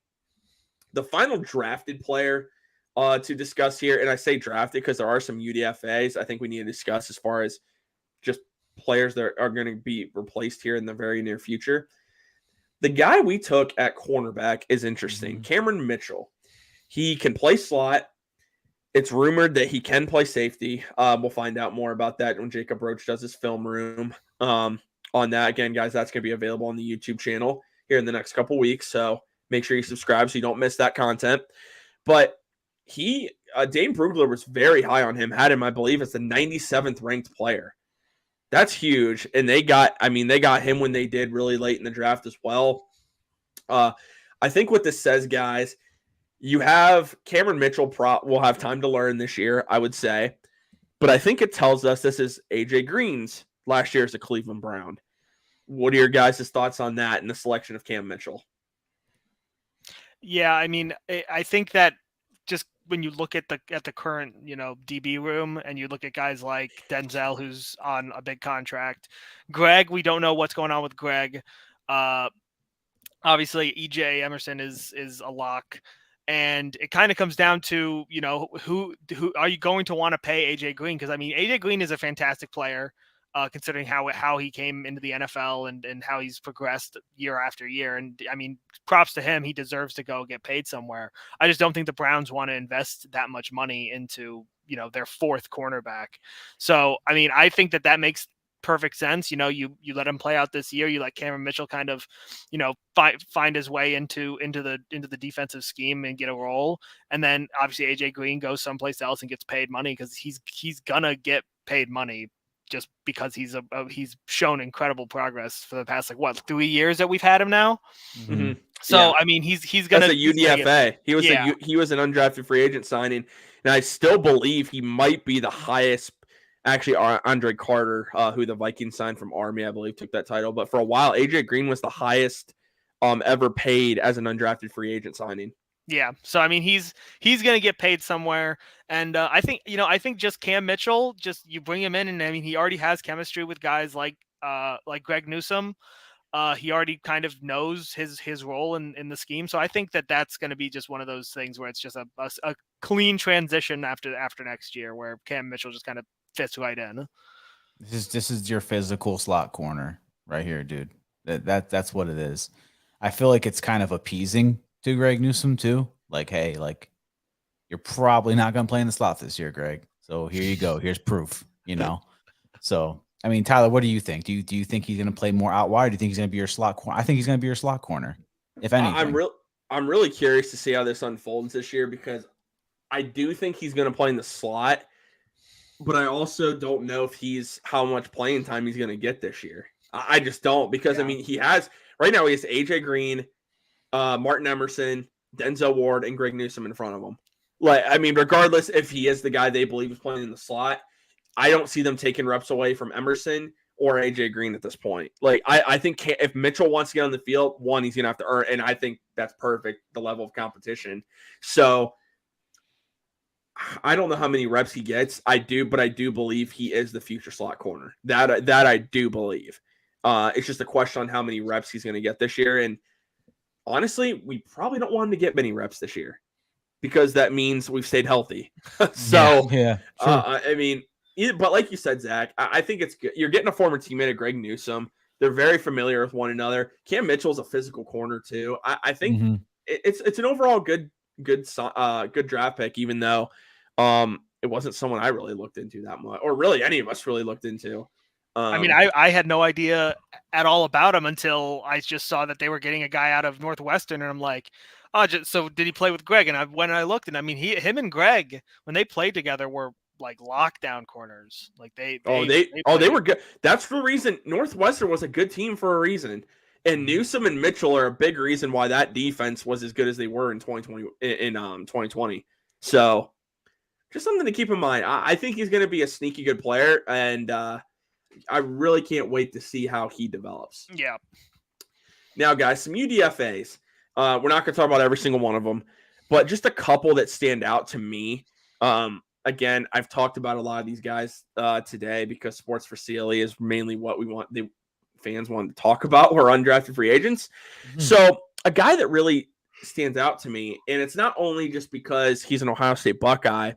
The final drafted player to discuss here, and I say drafted because there are some UDFAs I think we need to discuss as far as just players that are going to be replaced here in the very near future. The guy we took at cornerback is interesting. Cameron Mitchell. He can play slot. It's rumored that he can play safety. We'll find out more about that when Jacob Roach does his film room on that. Again, guys, that's going to be available on the YouTube channel here in the next couple weeks. So make sure you subscribe so you don't miss that content. But Dane Brugler was very high on him, had him, I believe, as the 97th ranked player. That's huge. And they got him when they did really late in the draft as well. I think what this says, guys, you have Cameron Mitchell will have time to learn this year, I would say. But I think it tells us this is AJ Green's last year as a Cleveland Brown. What are your guys' thoughts on that and the selection of Cam Mitchell? Yeah, I mean, I think that just when you look at the current, DB room, and you look at guys like Denzel, who's on a big contract, Greg, we don't know what's going on with Greg. Obviously EJ Emerson is a lock, and it kind of comes down to, who are you going to want to pay AJ Green? Because I mean, AJ Green is a fantastic player. Considering how he came into the NFL and how he's progressed year after year. And I mean, props to him. He deserves to go get paid somewhere. I just don't think the Browns want to invest that much money into, their 4th cornerback. So, I mean, I think that makes perfect sense. You let him play out this year. You let Cameron Mitchell kind of, find his way into the defensive scheme and get a role. And then obviously AJ Green goes someplace else and gets paid money, because he's gonna get paid money, just because he's shown incredible progress for the past 3 years that we've had him now. Mm-hmm. So yeah. I mean, he's gonna. That's a UDFA. He was an undrafted free agent signing, and I still believe he might be the highest. Actually, Andre Carter, who the Vikings signed from Army, I believe, took that title. But for a while, AJ Green was the highest ever paid as an undrafted free agent signing. Yeah. So, I mean, he's going to get paid somewhere. And I think just Cam Mitchell, just you bring him in, and I mean, he already has chemistry with guys like like Greg Newsome. He already kind of knows his role in the scheme. So I think that's going to be just one of those things where it's just a clean transition after next year, where Cam Mitchell just kind of fits right in. This is your physical slot corner right here, dude. That's what it is. I feel like it's kind of appeasing to Greg Newsome too. Like, hey, like you're probably not going to play in the slot this year, Greg. So here you go. Here's proof. So I mean, Tyler, what do you think? Do you think he's going to play more out wide? Or do you think he's going to be your slot corner? I think he's going to be your slot corner, if anything. I'm really curious to see how this unfolds this year, because I do think he's going to play in the slot, but I also don't know if how much playing time he's going to get this year. I just don't, because I mean, he has AJ Green, Martin Emerson, Denzel Ward, and Greg Newsome in front of him. Like, I mean, regardless if he is the guy they believe is playing in the slot, I don't see them taking reps away from Emerson or AJ Green at this point. Like, I think if Mitchell wants to get on the field, one, he's going to have to earn, and I think that's perfect, the level of competition. So I don't know how many reps he gets. But I do believe he is the future slot corner. That I do believe. It's just a question on how many reps he's going to get this year. And honestly, we probably don't want him to get many reps this year, because that means we've stayed healthy. So, yeah, sure. I mean, but like you said, Zach, I think it's good. You're getting a former teammate of Greg Newsome. They're very familiar with one another. Cam Mitchell's a physical corner too. I think it's an overall good draft pick, even though it wasn't someone I really looked into that much, or really any of us really looked into. I mean, I had no idea at all about him until I just saw that they were getting a guy out of Northwestern, and I'm like, oh, so did he play with Greg? And when I looked, and I mean, him and Greg, when they played together, were like lockdown corners. Like they were good. That's the reason Northwestern was a good team, for a reason. And Newsome and Mitchell are a big reason why that defense was as good as they were in 2020. So just something to keep in mind. I think he's going to be a sneaky good player, and I really can't wait to see how he develops. Yeah. Now, guys, some UDFAs. We're not going to talk about every single one of them, but just a couple that stand out to me. Again, I've talked about a lot of these guys today, because Sports for CLE is mainly what the fans want to talk about. We're undrafted free agents. Mm-hmm. So a guy that really stands out to me, and it's not only just because he's an Ohio State Buckeye,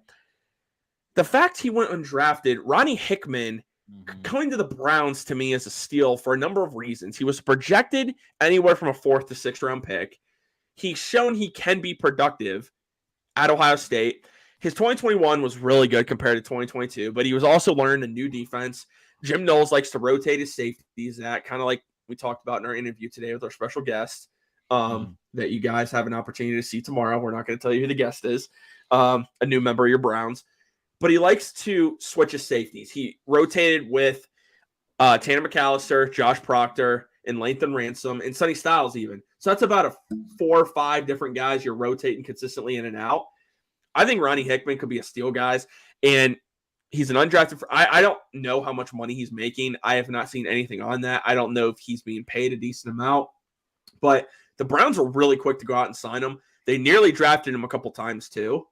the fact he went undrafted, Ronnie Hickman, coming to the Browns, to me is a steal for a number of reasons. He was projected anywhere from a 4th to 6th round pick. He's shown he can be productive at Ohio State. His 2021 was really good compared to 2022, but he was also learning a new defense. Jim Knowles likes to rotate his safeties, that kind of like we talked about in our interview today with our special guest, that you guys have an opportunity to see tomorrow. We're not going to tell you who the guest is, a new member of your Browns. But he likes to switch his safeties. He rotated with Tanner McAllister, Josh Proctor, and Lathan Ransom, and Sonny Styles even. So that's about a 4 or 5 different guys you're rotating consistently in and out. I think Ronnie Hickman could be a steal, guys. And he's an undrafted. I don't know how much money he's making. I have not seen anything on that. I don't know if he's being paid a decent amount. But the Browns were really quick to go out and sign him. They nearly drafted him a couple times too.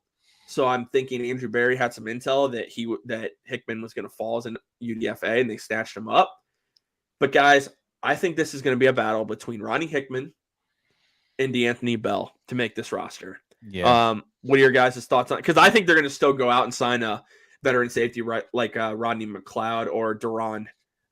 So I'm thinking Andrew Berry had some intel that Hickman was going to fall as an UDFA, and they snatched him up. But guys, I think this is going to be a battle between Ronnie Hickman and DeAnthony Bell to make this roster. Yeah. What are your guys' thoughts on it? Because I think they're going to still go out and sign a veteran safety, right, like Rodney McLeod or Duron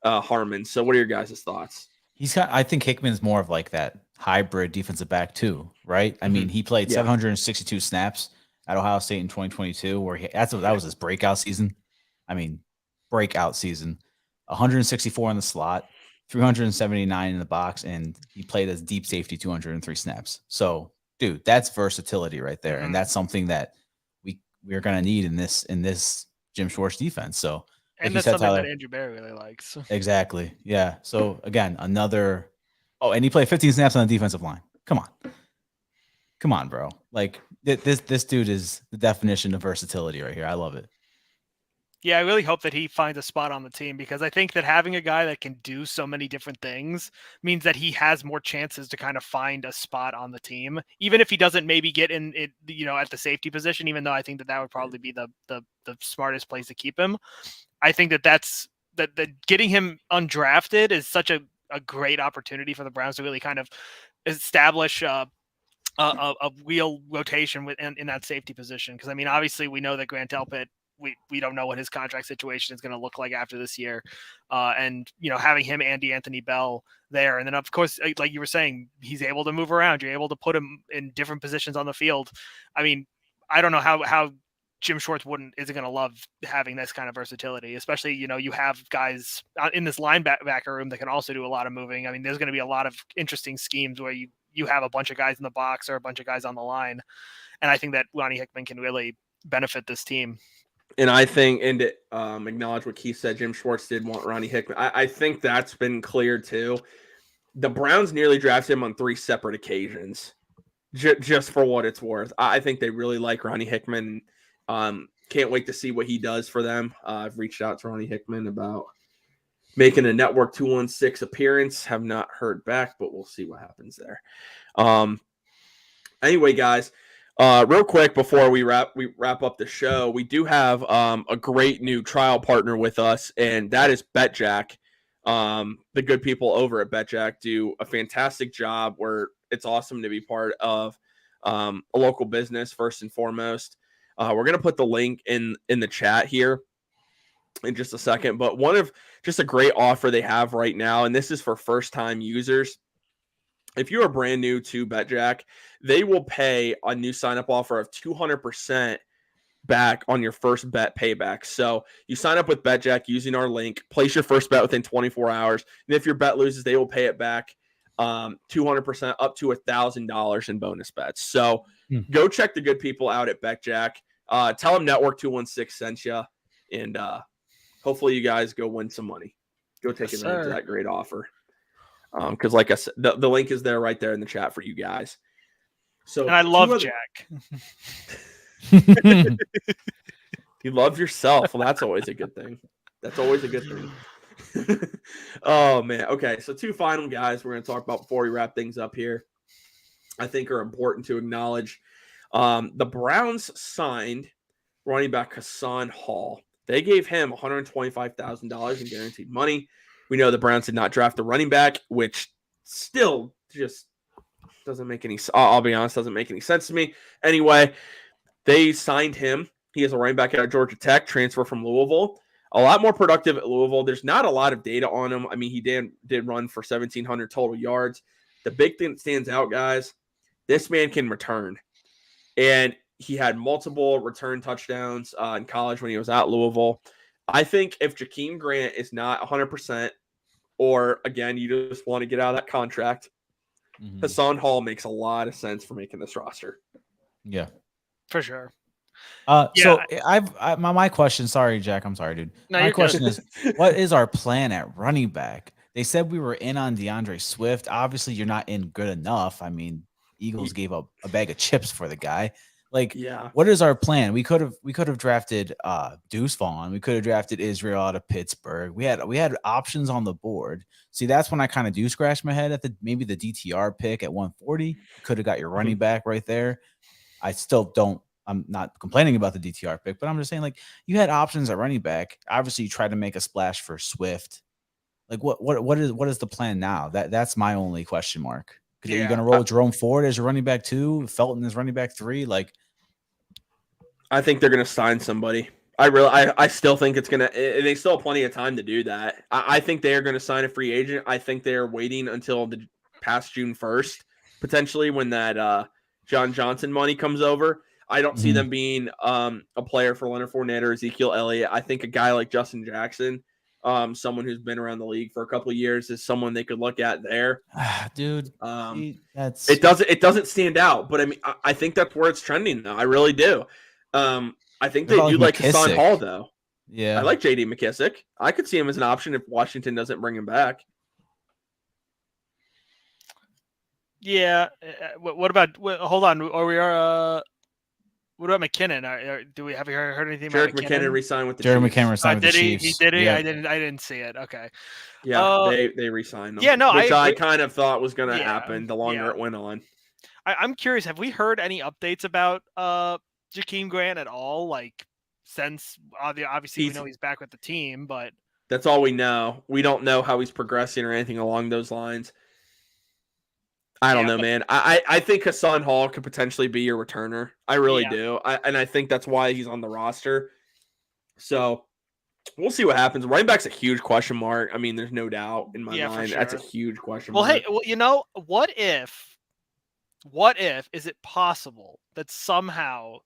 Harmon. So what are your guys' thoughts? I think Hickman's more of like that hybrid defensive back too, right? I mean, he played 762 snaps at Ohio State in 2022, where that was his breakout season. I mean, breakout season. 164 in the slot, 379 in the box, and he played as deep safety 203 snaps. So, dude, that's versatility right there, and that's something that we're going to need in this Jim Schwartz defense. So, and that's something that Andrew Berry really likes. Exactly. Yeah. So again, another. Oh, and he played 15 snaps on the defensive line. Come on, bro. Like this dude is the definition of versatility right here. I love it. Yeah, I really hope that he finds a spot on the team, because I think that having a guy that can do so many different things means that he has more chances to kind of find a spot on the team, even if he doesn't maybe get in it, at the safety position, even though I think that would probably be the smartest place to keep him. I think that's that getting him undrafted is such a great opportunity for the Browns to really kind of establish a real rotation in that safety position. Because I mean, obviously, we know that Grant Delpit. We don't know what his contract situation is going to look like after this year, and having him and Anthony Bell there, and then of course, like you were saying, he's able to move around. You're able to put him in different positions on the field. I mean, I don't know how Jim Schwartz isn't going to love having this kind of versatility, especially, you have guys in this linebacker room that can also do a lot of moving. I mean, there's going to be a lot of interesting schemes where you have a bunch of guys in the box or a bunch of guys on the line. And I think that Ronnie Hickman can really benefit this team. And I think, and to acknowledge what Keith said, Jim Schwartz did want Ronnie Hickman. I think that's been clear too. The Browns nearly drafted him on 3 separate occasions, just for what it's worth. I think they really like Ronnie Hickman. Can't wait to see what he does for them. I've reached out to Ronnie Hickman about making a Network 216 appearance. Have not heard back, but we'll see what happens there. Anyway, guys, real quick before we wrap up the show, we do have a great new trial partner with us, and that is BetJack. The good people over at BetJack do a fantastic job. Where it's awesome to be part of a local business first and foremost. We're going to put the link in the chat here in just a second, but just a great offer they have right now, and this is for first-time users. If you are brand new to BetJack, they will pay a new sign-up offer of 200% back on your first bet payback. So you sign up with BetJack using our link, place your first bet within 24 hours, and if your bet loses, they will pay it back 200% up to $1,000 in bonus bets. So go check the good people out at BetJack. Tell them Network 216 sent you, and hopefully you guys go win some money. Go take advantage of that great offer. Because like I said, the link is there right there in the chat for you guys. So, and I love Jack. You love yourself. Well, that's always a good thing. Oh man. Okay. So 2 final guys we're going to talk about before we wrap things up here, I think are important to acknowledge. The Browns signed running back Hassan Hall. They gave him $125,000 in guaranteed money. We know the Browns did not draft the running back, which still just doesn't make any – I'll be honest, doesn't make any sense to me. Anyway, they signed him. He is a running back out of Georgia Tech, transfer from Louisville. A lot more productive at Louisville. There's not a lot of data on him. I mean, he did run for 1,700 total yards. The big thing that stands out, guys, this man can return. And he had multiple return touchdowns in college when he was at Louisville. I think if Jakeem Grant is not 100%, or again, you just want to get out of that contract, Hassan Hall makes a lot of sense for making this roster. Yeah, for sure. So my question. Sorry, Jack. I'm sorry, dude. No, my question is, what is our plan at running back? They said we were in on DeAndre Swift. Obviously, you're not in good enough. I mean, Eagles gave up a bag of chips for the guy. Like, what is our plan? We could have drafted Deuce Vaughn. We could have drafted Israel out of Pittsburgh. We had options on the board. See, that's when I kind of do scratch my head at maybe the DTR pick at 140. Could have got your running back right there. I still don't. I'm not complaining about the DTR pick, but I'm just saying, like, you had options at running back. Obviously, you tried to make a splash for Swift. Like, what is the plan now? That's my only question mark. Because are you going to roll Jerome Ford as your running back 2, Felton as running back 3? Like, I think they're going to sign somebody. I still think it's going to – they still have plenty of time to do that. I think they are going to sign a free agent. I think they're waiting until past June 1st, potentially, when that John Johnson money comes over. I don't see them being a player for Leonard Fournette or Ezekiel Elliott. I think a guy like Justin Jackson, someone who's been around the league for a couple of years, is someone they could look at there. Dude, it doesn't stand out, but I mean, I think that's where it's trending now. I really do. I think they do like Hassan Hall, though. Yeah, I like J.D. McKissick. I could see him as an option if Washington doesn't bring him back. Yeah. What about? Hold on. Are we what about McKinnon? Have you heard anything about McKinnon? McKinnon re-signed with the Jared Chiefs. McKinnon re-signed with the Chiefs. He did it. Yeah. I didn't see it. Okay. Yeah, they re-signed him. Yeah, no, which I kind of thought was going to happen the longer yeah. it went on. I'm curious. Have we heard any updates about Jakeem Grant at all? Like, since obviously we know he's back with the team, but That's all we know. We don't know how he's progressing or anything along those lines. I don't know, man. I think Hassan Hall could potentially be your returner. I really do. And I think that's why he's on the roster. So we'll see what happens. Running back's a huge question mark. I mean, there's no doubt in my mind. Sure. That's a huge question mark. Well, hey, what if is it possible that somehow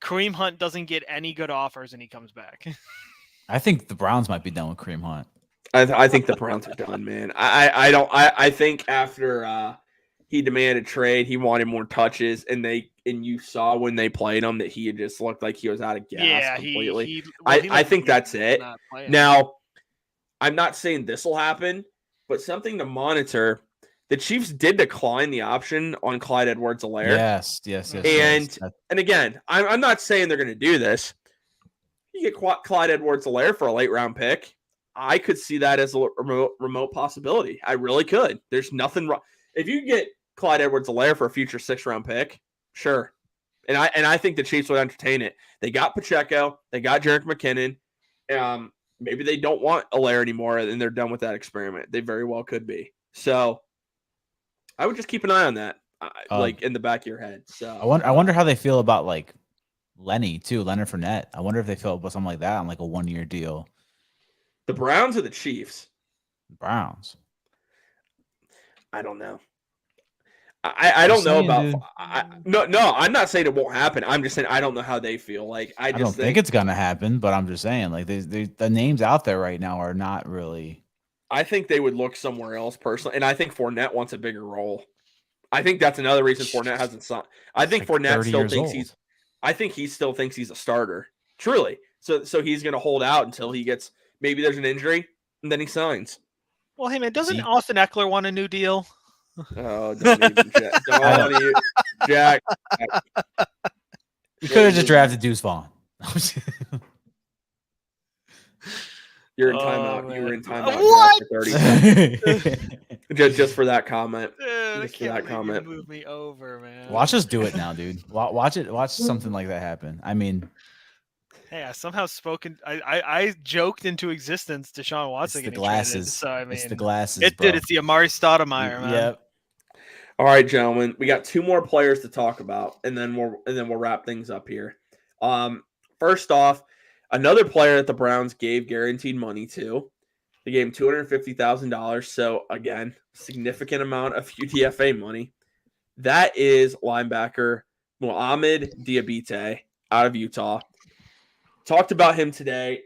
Kareem Hunt doesn't get any good offers and he comes back? I think the Browns might be done with Kareem Hunt. I think the Browns are done, man. I think after he demanded trade, he wanted more touches, and you saw when they played him that he had just looked like he was out of gas completely. I think that's it. Now, I'm not saying this will happen, but something to monitor. The Chiefs did decline the option on Clyde Edwards-Helaire. Yes. And again, I'm not saying they're going to do this. You get Clyde Edwards-Helaire for a late round pick. I could see that as a remote possibility. I really could. There's nothing wrong. If you get Clyde Edwards-Helaire for a future 6th-round pick, sure. And I think the Chiefs would entertain it. They got Pacheco. They got Jerick McKinnon. Maybe they don't want Helaire anymore, and they're done with that experiment. They very well could be. So I would just keep an eye on that, like in the back of your head. So I wonder how they feel about like Lenny too, Leonard Fournette. I wonder if they feel about something like that on like a 1-year deal. The Browns or the Chiefs? Browns. I don't know. I don't know about. No, I'm not saying it won't happen. I'm just saying I don't know how they feel. Like I don't think it's gonna happen, but I'm just saying like the names out there right now are not really. I think they would look somewhere else personally, and I think Fournette wants a bigger role. I think that's another reason Fournette hasn't signed. I think like Fournette still thinks he's. I think he still thinks he's a starter. Truly, so he's gonna hold out until he gets. Maybe there's an injury, and then he signs. Well, hey man, doesn't Austin Eckler want a new deal? Oh, don't even, Jack. You could have just drafted Deuce Vaughn. You're in timeout. You were in timeout. What? For 30 just for that comment. Dude, just for that comment. Move me over, man. Watch us do it now, dude. Watch it. Watch something like that happen. I mean, hey, I somehow spoken. I joked into existence Deshaun Watson getting glasses. Traded, so I mean, it's the glasses. It did. It's the Amari Stoudemire, man. Yep. All right, gentlemen. We got 2 more players to talk about, and then we'll wrap things up here. First off, another player that the Browns gave guaranteed money to. They gave him $250,000. So again, significant amount of UDFA money. That is linebacker Mohamed Diabate out of Utah. Talked about him today.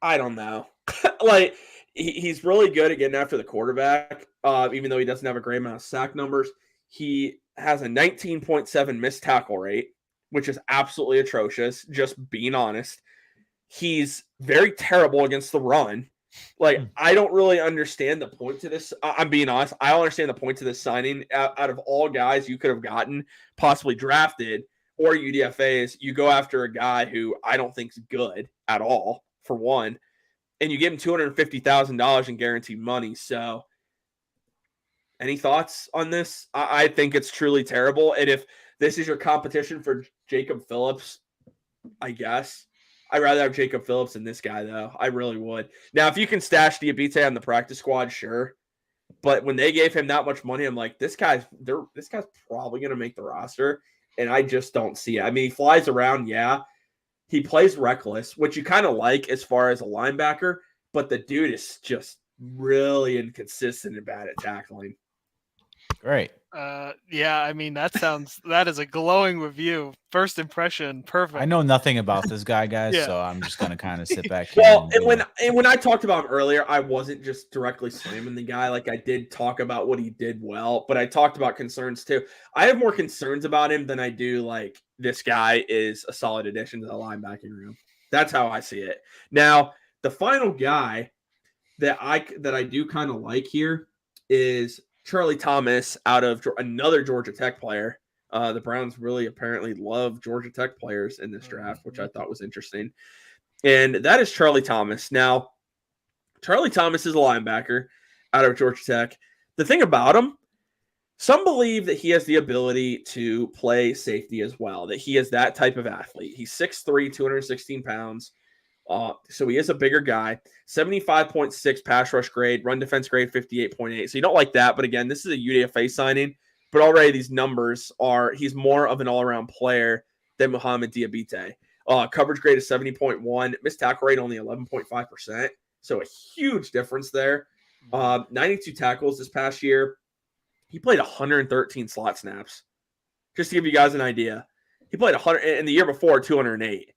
I don't know. Like, he's really good at getting after the quarterback, even though he doesn't have a great amount of sack numbers. He has a 19.7 missed tackle rate, which is absolutely atrocious, just being honest. He's very terrible against the run. Like, I don't really understand the point to this. I'm being honest. I don't understand the point to this signing. Out of all guys you could have gotten, possibly drafted, or UDFAs, you go after a guy who I don't think is good at all, for one, and you give him $250,000 in guaranteed money. So any thoughts on this? I think it's truly terrible. And if this is your competition for Jacob Phillips, I guess. I'd rather have Jacob Phillips than this guy, though. I really would. Now, if you can stash Diabate on the practice squad, sure. But when they gave him that much money, I'm like, this guy's probably going to make the roster. And I just don't see it. I mean, he flies around, yeah. He plays reckless, which you kind of like as far as a linebacker. But the dude is just really inconsistent and bad at tackling. Great. Yeah, I mean, that is a glowing review. First impression, perfect. I know nothing about this guy, guys, so I'm just gonna kind of sit back here. Well, and when I talked about him earlier, I wasn't just directly slamming the guy. Like, I did talk about what he did well, but I talked about concerns too. I have more concerns about him than I do like this guy is a solid addition to the linebacking room. That's how I see it. Now, the final guy that I do kind of like here is Charlie Thomas out of another Georgia Tech player. The Browns really apparently love Georgia Tech players in this draft, which I thought was interesting. And that is Charlie Thomas. Now, Charlie Thomas is a linebacker out of Georgia Tech. The thing about him, some believe that he has the ability to play safety as well, that he is that type of athlete. He's 6'3", 216 pounds. So he is a bigger guy. 75.6 pass rush grade, run defense grade 58.8. So you don't like that, but again, this is a UDFA signing. But already these numbers he's more of an all-around player than Mohamed Diabate. Coverage grade is 70.1. Missed tackle rate only 11.5%. So a huge difference there. 92 tackles this past year. He played 113 slot snaps. Just to give you guys an idea. He played 100, and the year before, 208.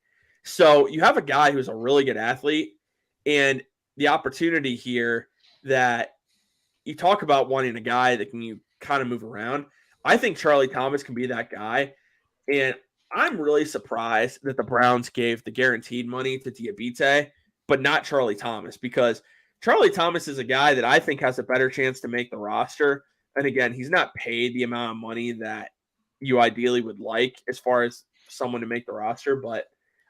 So you have a guy who's a really good athlete, and the opportunity here that you talk about wanting a guy that can you kind of move around. I think Charlie Thomas can be that guy, and I'm really surprised that the Browns gave the guaranteed money to Diabate, but not Charlie Thomas, because Charlie Thomas is a guy that I think has a better chance to make the roster. And again, he's not paid the amount of money that you ideally would like as far as someone to make the roster, but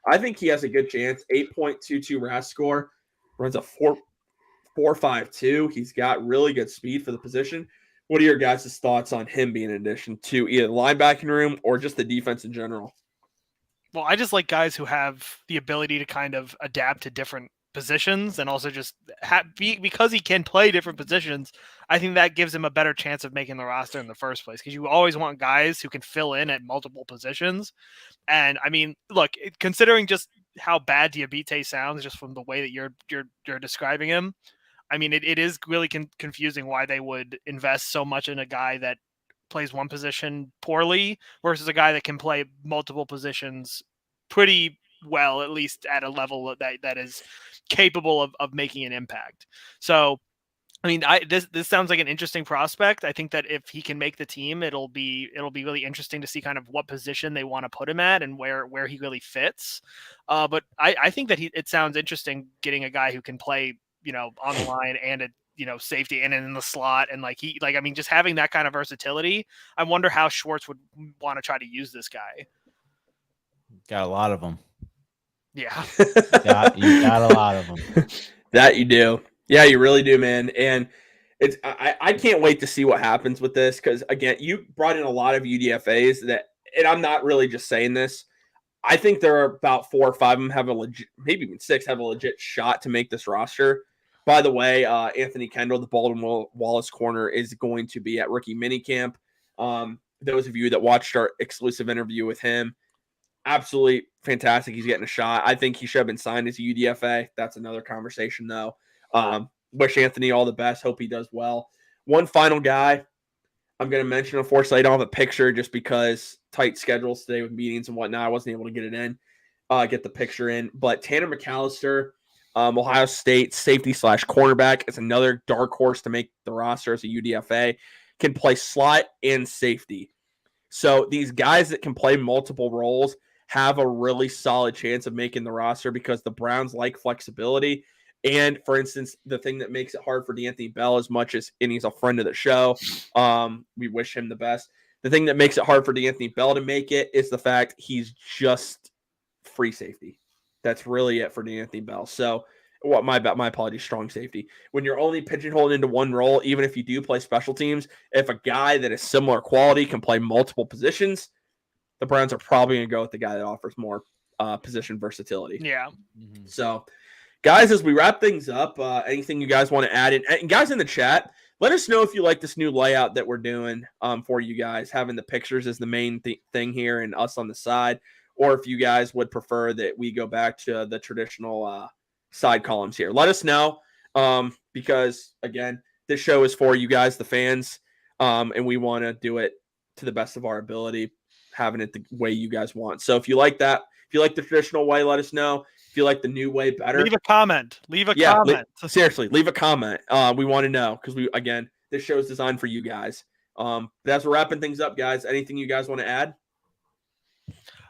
I think he has a good chance. 8.22 RAS score, runs a 4.52. He's got really good speed for the position. What are your guys' thoughts on him being an addition to either the linebacking room or just the defense in general? Well, I just like guys who have the ability to kind of adapt to different positions and also just because he can play different positions. I think that gives him a better chance of making the roster in the first place, because you always want guys who can fill in at multiple positions. And I mean, look, considering just how bad Diabate sounds just from the way that you're describing him, I mean, it is really confusing why they would invest so much in a guy that plays one position poorly versus a guy that can play multiple positions pretty well, at least at a level that is capable of making an impact. So, I mean, this sounds like an interesting prospect. I think that if he can make the team, it'll be really interesting to see kind of what position they want to put him at and where he really fits. But I think that it sounds interesting getting a guy who can play, on the line and at, safety and in the slot. And I mean, just having that kind of versatility, I wonder how Schwartz would want to try to use this guy. Got a lot of them. Yeah. You got a lot of them. That you do. Yeah, you really do, man. And I can't wait to see what happens with this, because, again, you brought in a lot of UDFAs and I'm not really just saying this. I think there are about 4 or 5 of them have a legit, maybe even 6 have a legit shot to make this roster. By the way, Anthony Kendall, the Baldwin Wallace corner, is going to be at rookie minicamp. Those of you that watched our exclusive interview with him, absolutely fantastic. He's getting a shot. I think he should have been signed as a UDFA. That's another conversation, though. Wish Anthony all the best. Hope he does well. One final guy I'm going to mention. Unfortunately, I don't have a picture just because tight schedules today with meetings and whatnot. I wasn't able to get it in, get the picture in. But Tanner McAllister, Ohio State safety / cornerback, is another dark horse to make the roster as a UDFA. Can play slot and safety. So these guys that can play multiple roles have a really solid chance of making the roster, because the Browns like flexibility. And, for instance, the thing that makes it hard for D'Anthony Bell, as much as, and he's a friend of the show, we wish him the best. The thing that makes it hard for D'Anthony Bell to make it is the fact he's just free safety. That's really it for D'Anthony Bell. So, my apologies, strong safety. When you're only pigeonholed into one role, even if you do play special teams, if a guy that is similar quality can play multiple positions, the Browns are probably going to go with the guy that offers more position versatility. Yeah. So, guys, as we wrap things up, anything you guys want to add in? And guys in the chat, let us know if you like this new layout that we're doing for you guys, having the pictures as the main thing here and us on the side, or if you guys would prefer that we go back to the traditional side columns here. Let us know, because, again, this show is for you guys, the fans, and we want to do it to the best of our ability, having it the way you guys want. So if you like that, if you like the traditional way, let us know. If you like the new way better, leave a comment. Comment. Seriously, leave a comment. We want to know, because this show is designed for you guys. That's wrapping things up, guys. Anything you guys want to add?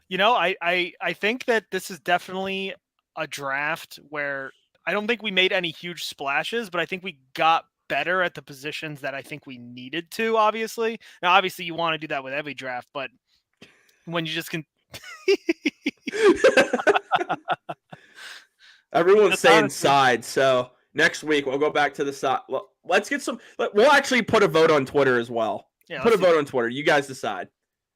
I think that this is definitely a draft where I don't think we made any huge splashes, but I think we got better at the positions that I think we needed to, obviously. Now, obviously, you want to do that with every draft, but when you just can... Everyone's saying side, so next week we'll go back to the side. Let's get some... We'll actually put a vote on Twitter as well. Yeah, put a vote on Twitter. You guys decide.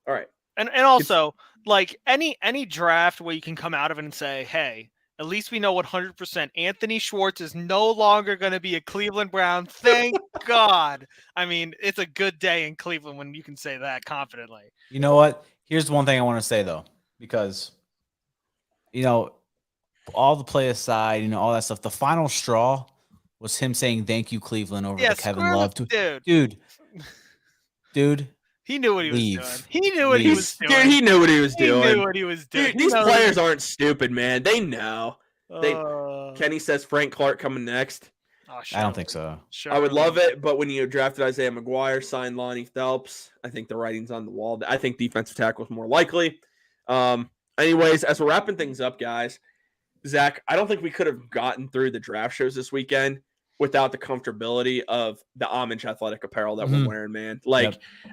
All right. And also, like, any draft where you can come out of it and say, hey, At least we know 100% Anthony Schwartz is no longer going to be a Cleveland Brown. Thank God. I mean, it's a good day in Cleveland when you can say that confidently. You know what? Here's one thing I want to say, though, because, all the play aside, all that stuff, the final straw was him saying thank you, Cleveland, over the Kevin Love. Dude. He knew what he was doing. He knew what he was doing. Dude, he knew what he was doing. He knew what he was doing. Dude, these players aren't stupid, man. They know. Kenny says Frank Clark coming next. Oh, I don't think so. Sure. I would love it, but when you drafted Isaiah McGuire, signed Lonnie Phelps, I think the writing's on the wall. I think defensive tackle is more likely. Anyways, as we're wrapping things up, guys, Zach, I don't think we could have gotten through the draft shows this weekend without the comfortability of the Homage athletic apparel that we're wearing, man.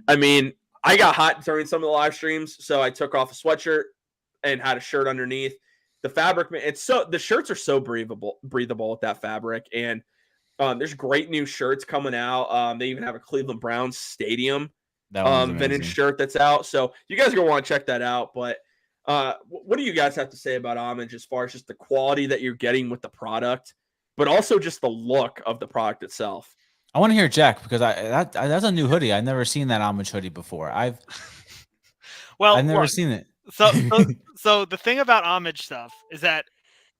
I mean, I got hot during some of the live streams, so I took off a sweatshirt and had a shirt underneath. The fabric, man, the shirts are so breathable with that fabric, and there's great new shirts coming out. They even have a Cleveland Browns stadium vintage shirt that's out, so you guys are gonna want to check that out. But what do you guys have to say about Homage as far as just the quality that you're getting with the product, but also just the look of the product itself? I want to hear Jack, because that's a new hoodie. I've never seen that Homage hoodie before. I've never seen it. So the thing about Homage stuff is that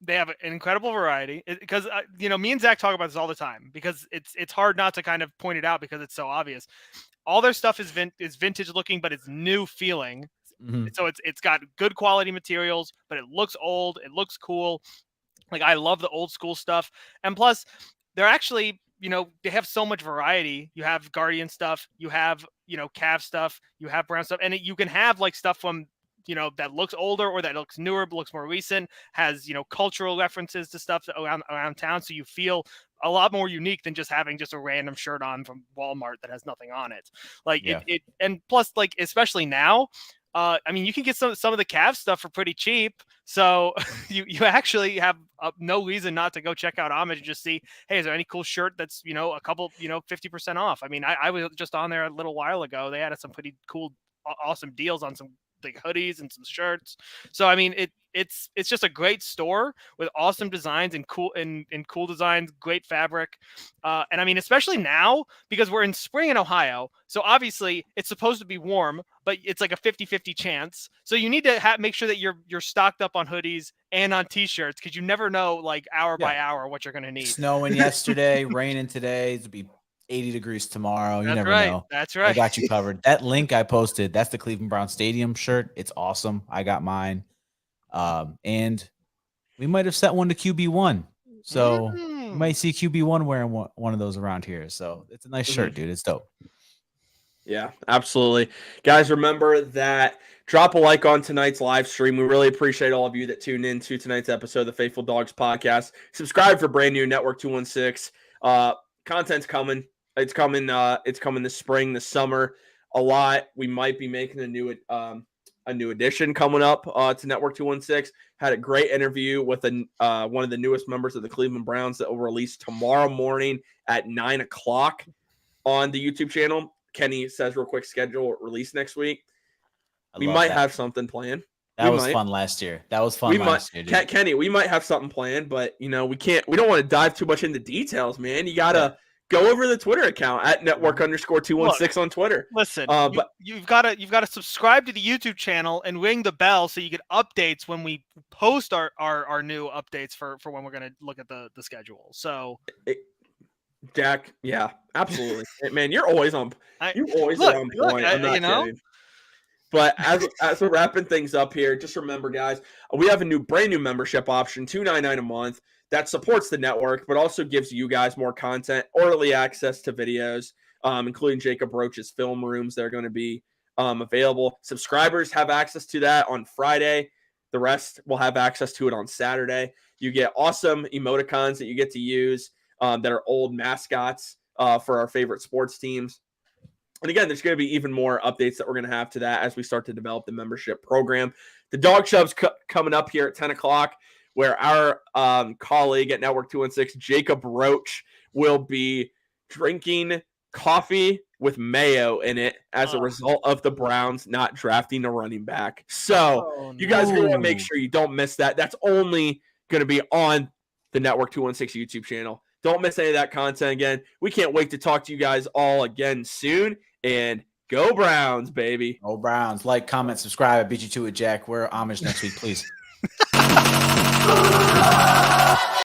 they have an incredible variety, because me and Zach talk about this all the time, because it's hard not to kind of point it out because it's so obvious. All their stuff is vintage looking, but it's new feeling. Mm-hmm. So it's got good quality materials, but it looks old. It looks cool. Like, I love the old school stuff. And plus, they're actually, they have so much variety. You have Guardian stuff, you have, Cav stuff, you have Brown stuff, and you can have like stuff from, that looks older or that looks newer, but looks more recent, has, cultural references to stuff around town. So you feel a lot more unique than just having just a random shirt on from Walmart that has nothing on it. And plus, like, especially now, I mean, you can get some of the Cavs stuff for pretty cheap. So you actually have no reason not to go check out Homage and just see, hey, is there any cool shirt that's, a couple, 50% off? I mean, I was just on there a little while ago. They had some pretty cool, awesome deals on some like hoodies and some shirts. So I mean, it's just a great store with awesome designs and cool designs, great fabric. And I mean, especially now, because we're in spring in Ohio, so obviously it's supposed to be warm, but it's like a 50-50 chance. So you need to make sure that you're stocked up on hoodies and on t-shirts, because you never know, like, hour by hour what you're going to need. Snowing yesterday, raining today. It'll be 80 degrees tomorrow. You never know. That's right. I got you covered. That link I posted, that's the Cleveland Brown Stadium shirt. It's awesome. I got mine. And we might have set one to QB1. So you might see QB1 wearing one of those around here. So it's a nice shirt, dude. It's dope. Yeah, absolutely. Guys, remember that. Drop a like on tonight's live stream. We really appreciate all of you that tuned in to tonight's episode of the Faithful Dogs podcast. Subscribe for brand new Network 216. Content's coming. It's coming this spring, this summer, a lot. We might be making a new edition coming up to Network 216. Had a great interview with one of the newest members of the Cleveland Browns that will release tomorrow morning at 9:00 on the YouTube channel. Kenny says real quick, schedule release next week. We might have something planned. That was fun last year. Kenny, we might have something planned, but we don't want to dive too much into details, man. You gotta go over the Twitter account at network_216 on Twitter. Listen, but you've got to subscribe to the YouTube channel and ring the bell so you get updates when we post our new updates for when we're gonna look at the schedule. So Jack, yeah, absolutely. Man, you're always on on point. I'm not kidding. But as we're wrapping things up here, just remember, guys, we have a brand new membership option, $2.99 a month, that supports the network, but also gives you guys more content, early access to videos, including Jacob Roach's film rooms that are going to be available. Subscribers have access to that on Friday. The rest will have access to it on Saturday. You get awesome emoticons that you get to use that are old mascots for our favorite sports teams. And again, there's going to be even more updates that we're going to have to that as we start to develop the membership program. The Dog Shove's coming up here at 10:00, where our colleague at Network 216, Jacob Roach, will be drinking coffee with mayo in it as a result of the Browns not drafting a running back. So you guys are going to make sure you don't miss that. That's only going to be on the Network 216 YouTube channel. Don't miss any of that content again. We can't wait to talk to you guys all again soon. And go Browns, baby. Go Browns. Like, comment, subscribe. I beat you to it, Jack. We're Homage next week, please.